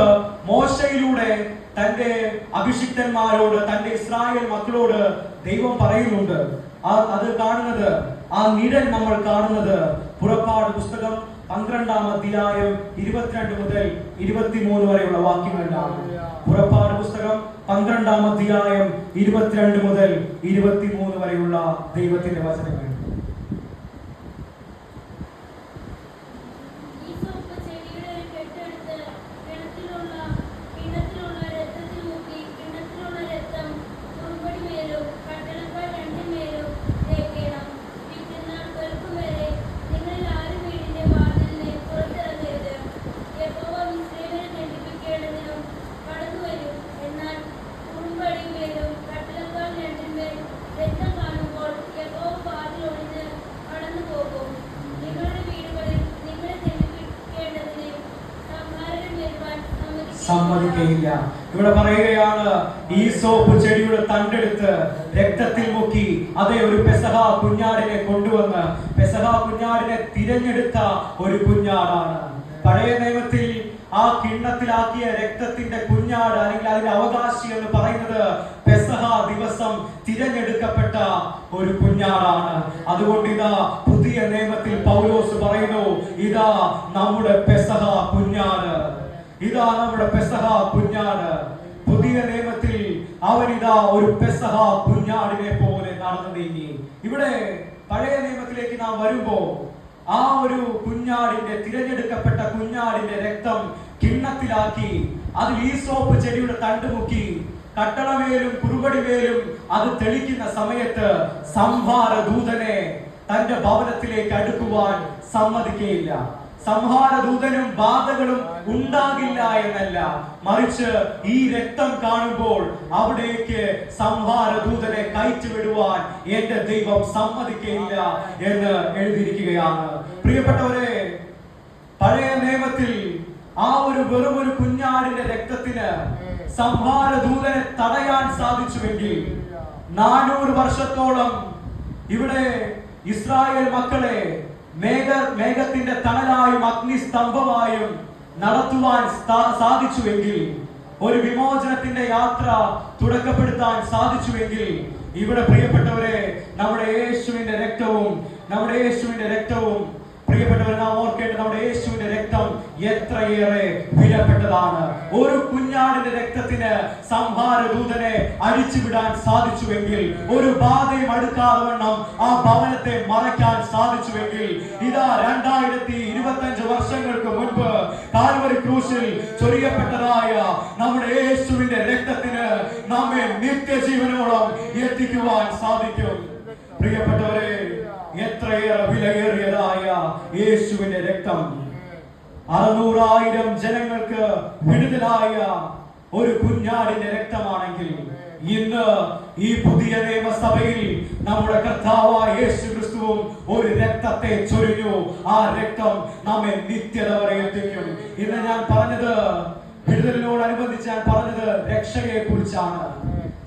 മോശയിലൂടെ തന്റെ അഭിഷിക്തന്മാരോട്, തന്റെ ഇസ്രായേൽ മക്കളോട് ദൈവം പറയുന്നുണ്ട്. അത് കാണുന്നത്, ആ നിഴൽ നമ്മൾ കാണുന്നത് പുറപ്പാട് പുസ്തകം 12-ാം അധ്യായം 22 മുതൽ 23 വരെയുള്ള വാക്യങ്ങളിലാണ്. പുറപ്പാട് പുസ്തകം 12-ാം അധ്യായം 22 മുതൽ 23 വരെയുള്ള ദൈവത്തിന്റെ വചനങ്ങൾ. സമ്മതിക്കയില്ല. ഇവിടെ പറയുകയാണ്, ഈ സോപ്പ് ചെടിയുടെ തണ്ടെടുത്ത് രക്തത്തിൽ മുക്കി അതേ ഒരു പെസഹ കുഞ്ഞാടിനെ കൊണ്ടുവന്ന്, പെസഹ കുഞ്ഞാടിനെ തിരഞ്ഞെടുത്ത ഒരു കുഞ്ഞാടാണ്. പഴയ നിയമത്തിൽ ആ കിണ്ണത്തിലാക്കിയ രക്തത്തിന്റെ കുഞ്ഞാട് അല്ലെങ്കിൽ അതിന്റെ അവകാശി എന്ന് പറയുന്നത് പെസഹ ദിവസം തിരഞ്ഞെടുക്കപ്പെട്ട ഒരു കുഞ്ഞാടാണ്. അതുകൊണ്ട് ഇതാ പുതിയ നിയമത്തിൽ പൗലോസ് പറയുന്നു, ഇതാ നമ്മുടെ പെസഹ കുഞ്ഞാട്, ഇതാ നമ്മുടെ പെസഹ കുഞ്ഞാട്. പുതിയ നിയമത്തിൽ അവനിതാ ഒരു പെസഹ കുഞ്ഞാടിനെ പോലെ നടന്നു നീങ്ങി. ഇവിടെ പഴയ നിയമത്തിലേക്ക് നാം വരുമ്പോ ആ ഒരു കുഞ്ഞാടിന്റെ, തിരഞ്ഞെടുക്കപ്പെട്ട കുഞ്ഞാടിന്റെ രക്തം കിണ്ണത്തിലാക്കി അതിൽ ഈസോപ്പ് ചെടിയുടെ തണ്ട് മുക്കി കട്ടളമേലും കുറുകടിമേലും അത് തെളിക്കുന്ന സമയത്ത് സംഹാര ദൂതനെ തന്റെ ഭവനത്തിലേക്ക് അടുക്കുവാൻ സമ്മതിക്കുകയില്ല. സംഹാരദൂതനും ബാധകളും ഉണ്ടാകില്ല എന്നല്ല, മറിച്ച് ഈ രക്തം കാണുമ്പോൾ അവിടേക്ക് സംഹാരദൂതനെ കയറ്റിവിടുവാൻ എന്റെ ദൈവം സമ്മതിക്കുകയില്ല എന്ന് എഴുതിയിരിക്കുകയാണ്. പ്രിയപ്പെട്ടവരെ, പഴയ നിയമത്തിൽ ആ ഒരു വെറുമൊരു കുഞ്ഞാടിന്റെ രക്തത്തിന് സംഹാരദൂതനെ തടയാൻ സാധിച്ചുവെങ്കിൽ 400 വർഷത്തോളം ഇവിടെ ഇസ്രായേൽ മക്കളെ മേഘത്തിന്റെ തണലായും അഗ്നിസ്തംഭമായും നടത്തുവാൻ സാധിച്ചുവെങ്കിൽ, ഒരു വിമോചനത്തിന്റെ യാത്ര തുടക്കപ്പെടുത്താൻ സാധിച്ചുവെങ്കിൽ, ഇവിടെ പ്രിയപ്പെട്ടവരെ നമ്മുടെ യേശുവിന്റെ രക്തവും പ്രിയപ്പെട്ടവർ നാം ഓർക്കേണ്ടത്, നമ്മുടെ യേശുവിന്റെ രക്തം എത്രയേറെ വിലപ്പെട്ടതാണ്. ഒരു കുഞ്ഞാടിന്റെ രക്തത്തിന് സംഹാരദൂതനെ അഴിച്ചുവിടാൻ സാധിച്ചുവെങ്കിൽ, ഒരു ബാധയും അടുക്കാതെ വണ്ണം ആ ഭവനത്തെ മറയ്ക്കാൻ സാധിച്ചുവെങ്കിൽ, ഇതാ 2025 വർഷങ്ങൾക്ക് മുൻപ് കാൽവരി ക്രൂശിൽ ചൊരിയപ്പെട്ടതായ നമ്മുടെ യേശുവിന്റെ രക്തത്തിന് നമ്മെ നിത്യജീവനോളം എത്തിക്കുവാൻ സാധിക്കും. പ്രിയപ്പെട്ടവരെ, എത്രയേറെ വിലയേറിയതായ യേശുവിന്റെ രക്തം 600,000 ജനങ്ങൾക്ക് വിടുതലായ ഒരു കുഞ്ഞാടിന്റെ രക്തമാണെങ്കിൽ, ഇന്ന് ഈ പുതിയ നിയമസഭയിൽ നമ്മുടെ കർത്താവായ യേശു ക്രിസ്തുവും ഒരു രക്തത്തെ ചൊരിഞ്ഞു. ആ രക്തം നമ്മെ നിത്യത വരെ എത്തിക്കും. ഇന്ന് ഞാൻ പറഞ്ഞത്, വിടുതലിനോടനുബന്ധിച്ച് ഞാൻ പറഞ്ഞത് രക്ഷയെ കുറിച്ചാണ്.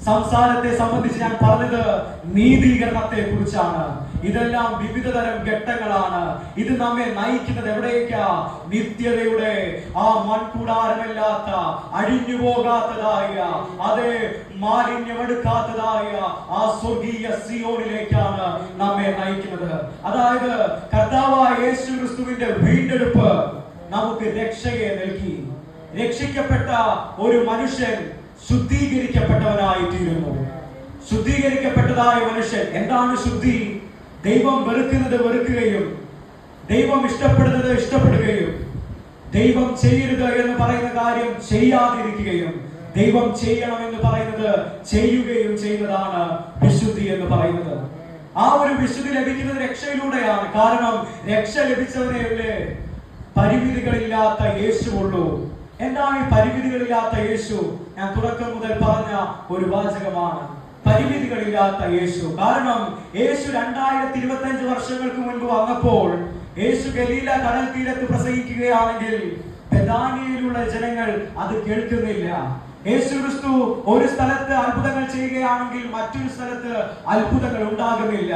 സംസാരത്തെ സംബന്ധിച്ച് ഞാൻ പറഞ്ഞത് നീതീകരണത്തെ കുറിച്ചാണ്. ഇതെല്ലാം വിവിധ തരം ഘട്ടങ്ങളാണ്. ഇത് നമ്മെ നയിക്കുന്നത് എവിടേക്കാ? നിത്യതയുടെ ആ മൺകൂടാരമില്ലാത്ത, അഴിഞ്ഞു പോകാത്തതായ, അതേ മാലിന്യമെടുക്കാത്തതായ ആ സ്വർഗീയ സിയോനിലേക്കാണ് നമ്മെ നയിക്കുന്നത്. അതായത് കർത്താവായ യേശു ക്രിസ്തുവിന്റെ വീണ്ടെടുപ്പ് നമുക്ക് രക്ഷയെ നൽകി. രക്ഷിക്കപ്പെട്ട ഒരു മനുഷ്യൻ ശുദ്ധീകരിക്കപ്പെട്ടവനായി തീരുന്നു. ശുദ്ധീകരിക്കപ്പെട്ടതായ മനുഷ്യൻ, എന്താണ് ശുദ്ധി? ദൈവം വെറുക്കുന്നത് വെറുക്കുകയും ദൈവം ഇഷ്ടപ്പെടുന്നത് ഇഷ്ടപ്പെടുകയും ദൈവം ചെയ്യരുത് എന്ന് പറയുന്ന കാര്യം ചെയ്യാതിരിക്കുകയും ദൈവം ചെയ്യണം എന്ന് പറയുന്നത് ചെയ്യുകയും ചെയ്യുന്നതാണ് വിശുദ്ധി എന്ന് പറയുന്നത്. ആ ഒരു വിശുദ്ധി ലഭിക്കുന്നത് രക്ഷയിലൂടെയാണ്. കാരണം രക്ഷ ലഭിച്ചവനെയല്ലേ പരിമിതികളില്ലാത്ത യേശുവുള്ളൂ. എന്താണ് ഈ പരിമിതികളില്ലാത്ത യേശു? ഞാൻ തുടക്കം മുതൽ പറഞ്ഞ ഒരു വാചകമാണ്, പരിമിതികളില്ലാത്ത യേശു. കാരണം യേശു 2025 വർഷങ്ങൾക്ക് മുൻപ് വന്നപ്പോൾ യേശു ഗലീല കടൽ തീരത്ത് പ്രസംഗിക്കുകയാണെങ്കിൽ ബെഥാനിയയിലുള്ള ജനങ്ങൾ അത് കേൾക്കുന്നില്ല. യേശു ക്രിസ്തു ഒരു സ്ഥലത്ത് അത്ഭുതങ്ങൾ ചെയ്യുകയാണെങ്കിൽ മറ്റൊരു സ്ഥലത്ത് അത്ഭുതങ്ങൾ ഉണ്ടാകുന്നില്ല.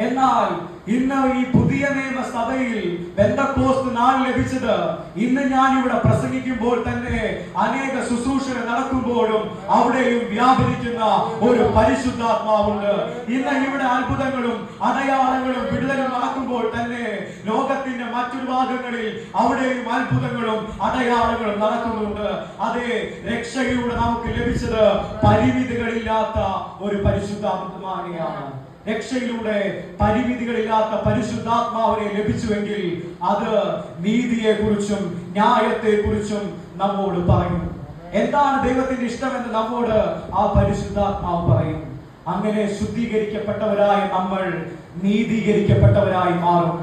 എന്നാൽ ഇന്ന് ഈ പുതിയ നിയമസഭയിൽ പെന്തക്കോസ്ത് നാൾ ലഭിച്ചത്, ഇന്ന് ഞാൻ ഇവിടെ പ്രസംഗിക്കുമ്പോൾ തന്നെ അനേക ശുശ്രൂഷകൾ നടക്കുമ്പോഴും അവിടെയും വ്യാപരിക്കുന്ന ഒരു പരിശുദ്ധാത്മാവുണ്ട്. ഇന്ന് ഇവിടെ അത്ഭുതങ്ങളും അടയാളങ്ങളും വിടുതലും നടക്കുമ്പോൾ തന്നെ ലോകത്തിന്റെ മറ്റൊരു ഭാഗങ്ങളിൽ അവിടെയും അത്ഭുതങ്ങളും അടയാളങ്ങളും നടക്കുന്നുണ്ട്. അതേ, രക്ഷയിലൂടെ നമുക്ക് ലഭിച്ചത് പരിമിതികളില്ലാത്ത ഒരു പരിശുദ്ധാത്മാവിനെയാണ്. രക്ഷയിലൂടെ പരിമിതികളില്ലാത്ത പരിശുദ്ധാത്മാവിനെ ലഭിച്ചുവെങ്കിൽ അത് നീതിയെ കുറിച്ചും ന്യായത്തെ കുറിച്ചും നമ്മോട് പറയും. എന്താണ് ദൈവത്തിന്റെ ഇഷ്ടമെന്ന് നമ്മോട് ആ പരിശുദ്ധാത്മാവ് പറയും. അങ്ങനെ ശുദ്ധീകരിക്കപ്പെട്ടവരായ നമ്മൾ നീതീകരിക്കപ്പെട്ടവരായി മാറും.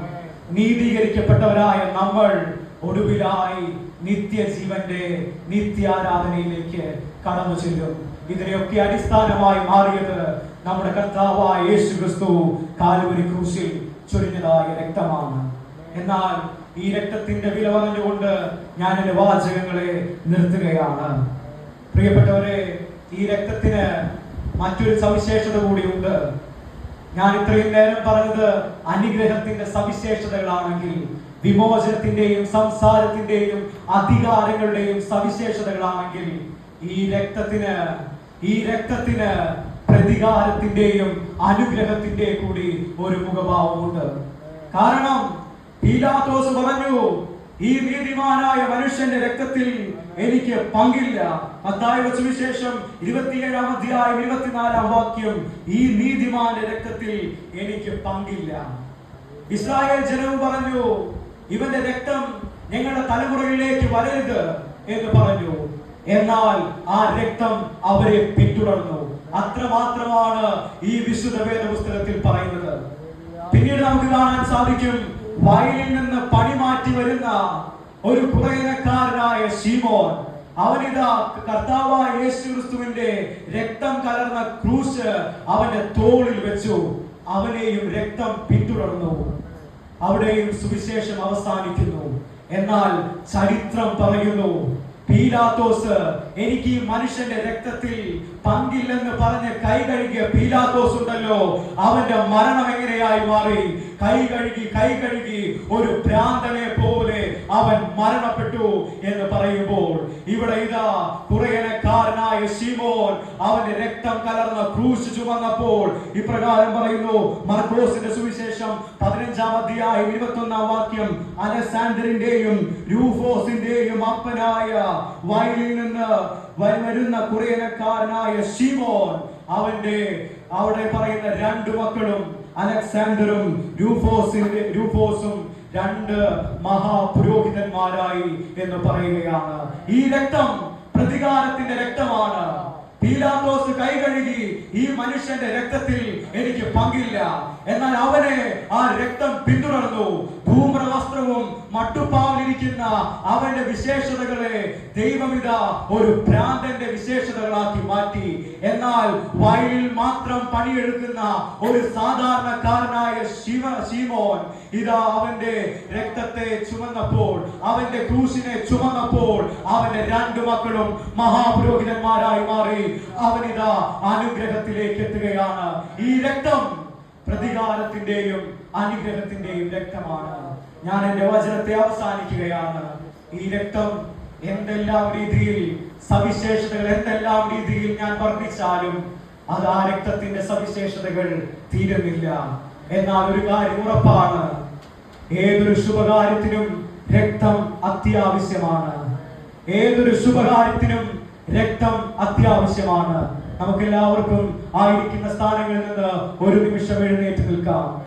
നീതീകരിക്കപ്പെട്ടവരായ നമ്മൾ ഒടുവിലായി നിത്യജീവന്റെ നിത്യാരാധനയിലേക്ക് കടന്നു ചെല്ലും. ഇതിനെയൊക്കെ അടിസ്ഥാനമായി മാറിയത് നമ്മുടെ കർത്താവായ യേശു ക്രിസ്തു കാൽവരി ക്രൂശിൽ ചൊരിഞ്ഞതായ രക്തമാണ്. എന്നാൽ ഈ രക്തത്തിന്റെ വില പറഞ്ഞുകൊണ്ട് ഞാൻ എന്റെ വാചകങ്ങളെ നിർത്തുകയാണ്. പ്രിയപ്പെട്ടവരെ, ഈ രക്തത്തിന് മറ്റൊരു സവിശേഷത കൂടിയുണ്ട്. ഞാൻ ഇത്രയും നേരം പറഞ്ഞത് അനുഗ്രഹത്തിന്റെ സവിശേഷതകളാണെങ്കിൽ, വിമോചനത്തിന്റെയും സംസാരത്തിന്റെയും അധികാരങ്ങളുടെയും സവിശേഷതകളാണെങ്കിൽ, ഈ രക്തത്തിന് പ്രതികാരത്തിന്റെയും അനുഗ്രഹത്തിന്റെയും കൂടി ഒരു മുഖഭാവമുണ്ട്. കാരണം പീലാത്തോസ് പറഞ്ഞു, ഈ നീതിമാനായ മനുഷ്യന്റെ രക്തത്തിൽ എനിക്ക് പങ്കില്ല. മത്തായിയുടെ സുവിശേഷം 27-ാം അധ്യായം 24-ാം വാക്യം, ഈ നീതിമാന്റെ രക്തത്തിൽ എനിക്ക് പങ്കില്ല. ഇസ്രായേൽ ജനവും പറഞ്ഞു, ഇവന്റെ രക്തം ഞങ്ങളുടെ തലമുറകളിലേക്ക് വരരുത് എന്ന് പറഞ്ഞു. എന്നാൽ ആ രക്തം അവരെ പിന്തുടർന്നു. അത്രമാത്രമാണ് ഈ വിശുദ്ധ വേദപുസ്തകത്തിൽ പറയുന്നത്. പിന്നീട് നമുക്ക് കാണാൻ സാധിക്കും, വയലിൽ നിന്ന് പണി മാറ്റി വരുന്ന ഒരു കുറയനക്കാരനായ ശീമോൻ, അവനിതാ കർത്താവായ യേശു ക്രിസ്തുവിന്റെ രക്തം കലർന്ന ക്രൂശ് അവന്റെ തോളിൽ വെച്ചു. അവനെയും രക്തം പിന്തുടർന്നു. അവിടെയും സുവിശേഷം അവസാനിക്കുന്നു. എന്നാൽ ചരിത്രം പറയുന്നു, പീലാത്തോസ് എനിക്ക് ഈ മനുഷ്യന്റെ രക്തത്തിൽ പങ്കില്ലെന്ന് പറഞ്ഞ് കൈ കഴുകിയ പീലാത്തോസ് ഉണ്ടല്ലോ, അവന്റെ മരണം എങ്ങനെയായി മാറി? കൈ കഴുകി ഒരു ഭ്രാന്തനെ പോലെ അവൻ മരണപ്പെട്ടു എന്ന് പറയുമ്പോൾ ഇവിടെ ഇതാ കുറയനക്കാരനായ ശീമോൻ അവന്റെ രക്തം കലർന്ന ക്രൂശ് ചുമന്നപ്പോൾ ഇപ്രകാരം പറയുന്നു. മർക്കോസിന്റെ സുവിശേഷം 15-ാം അധ്യായം 21-ാം വാക്യം, അലക്സാണ്ടറിന്റെയും രൂഫോസിന്റെയും അപ്പനായ വയലിൽ നിന്ന് വരുന്ന കുറയനക്കാരനായ ശീമോൻ അവിടെ പറയുന്ന രണ്ടു മക്കളും അലക്സാണ്ടറും രൂഫോസും രണ്ട് മഹാപുരോഹിതന്മാരായി എന്ന് പറയുകയാണ്. ഈ രക്തം പ്രതികാരത്തിന്റെ രക്തമാണ്. പീലാത്തോസ് കൈ കഴുകി ഈ മനുഷ്യന്റെ രക്തത്തിൽ എനിക്ക് പങ്കില്ല, എന്നാൽ അവനെ ആ രക്തം പിന്തുടർന്നു. ധൂമ്രവസ്ത്രവും മട്ടുപ്പാവിലിരിക്കുന്ന അവന്റെ വിശേഷതകളെ ദൈവമിത ഒരു ഭ്രാന്തന്റെ വിശേഷതകളാക്കി മാറ്റി. എന്നാൽ വയലിൽ മാത്രം പണിയെടുക്കുന്ന ഒരു സാധാരണക്കാരനായ ശീമോൻ ഇതാ അവന്റെ രക്തത്തെ ചുമന്നപ്പോൾ, അവന്റെ ക്രൂശിനെ ചുമന്നപ്പോൾ അവന്റെ രണ്ടു മക്കളും മഹാപുരോഹിതന്മാരായി മാറി. അവനിതാ അനുഗ്രഹത്തിലേക്ക് എത്തുകയാണ്. ഈ രക്തം പ്രതികാരത്തിന്റെയും അനുഗ്രഹത്തിന്റെയും രക്തമാണ്. ഞാൻ എന്റെ വചനത്തെ അവസാനിക്കുകയാണ്. ഈ രക്തം എന്തെല്ലാം രീതിയിൽ സവിശേഷതകൾ എന്തെല്ലാം രീതിയിൽ ഞാൻ വർണ്ണിച്ചാലും അത് ആ രക്തത്തിന്റെ സവിശേഷതകൾ തീരുന്നില്ല. എന്നാൽ ഒരു കാര്യം ഉറപ്പാണ്, ഏതൊരു ശുഭകാര്യത്തിനും രക്തം അത്യാവശ്യമാണ്. ഏതൊരു ശുഭകാര്യത്തിനും രക്തം അത്യാവശ്യമാണ്. നമുക്കെല്ലാവർക്കും ആയിരിക്കുന്ന സ്ഥാനങ്ങളിൽ നിന്ന് ഒരു നിമിഷം എഴുന്നേറ്റ് നിൽക്കാം.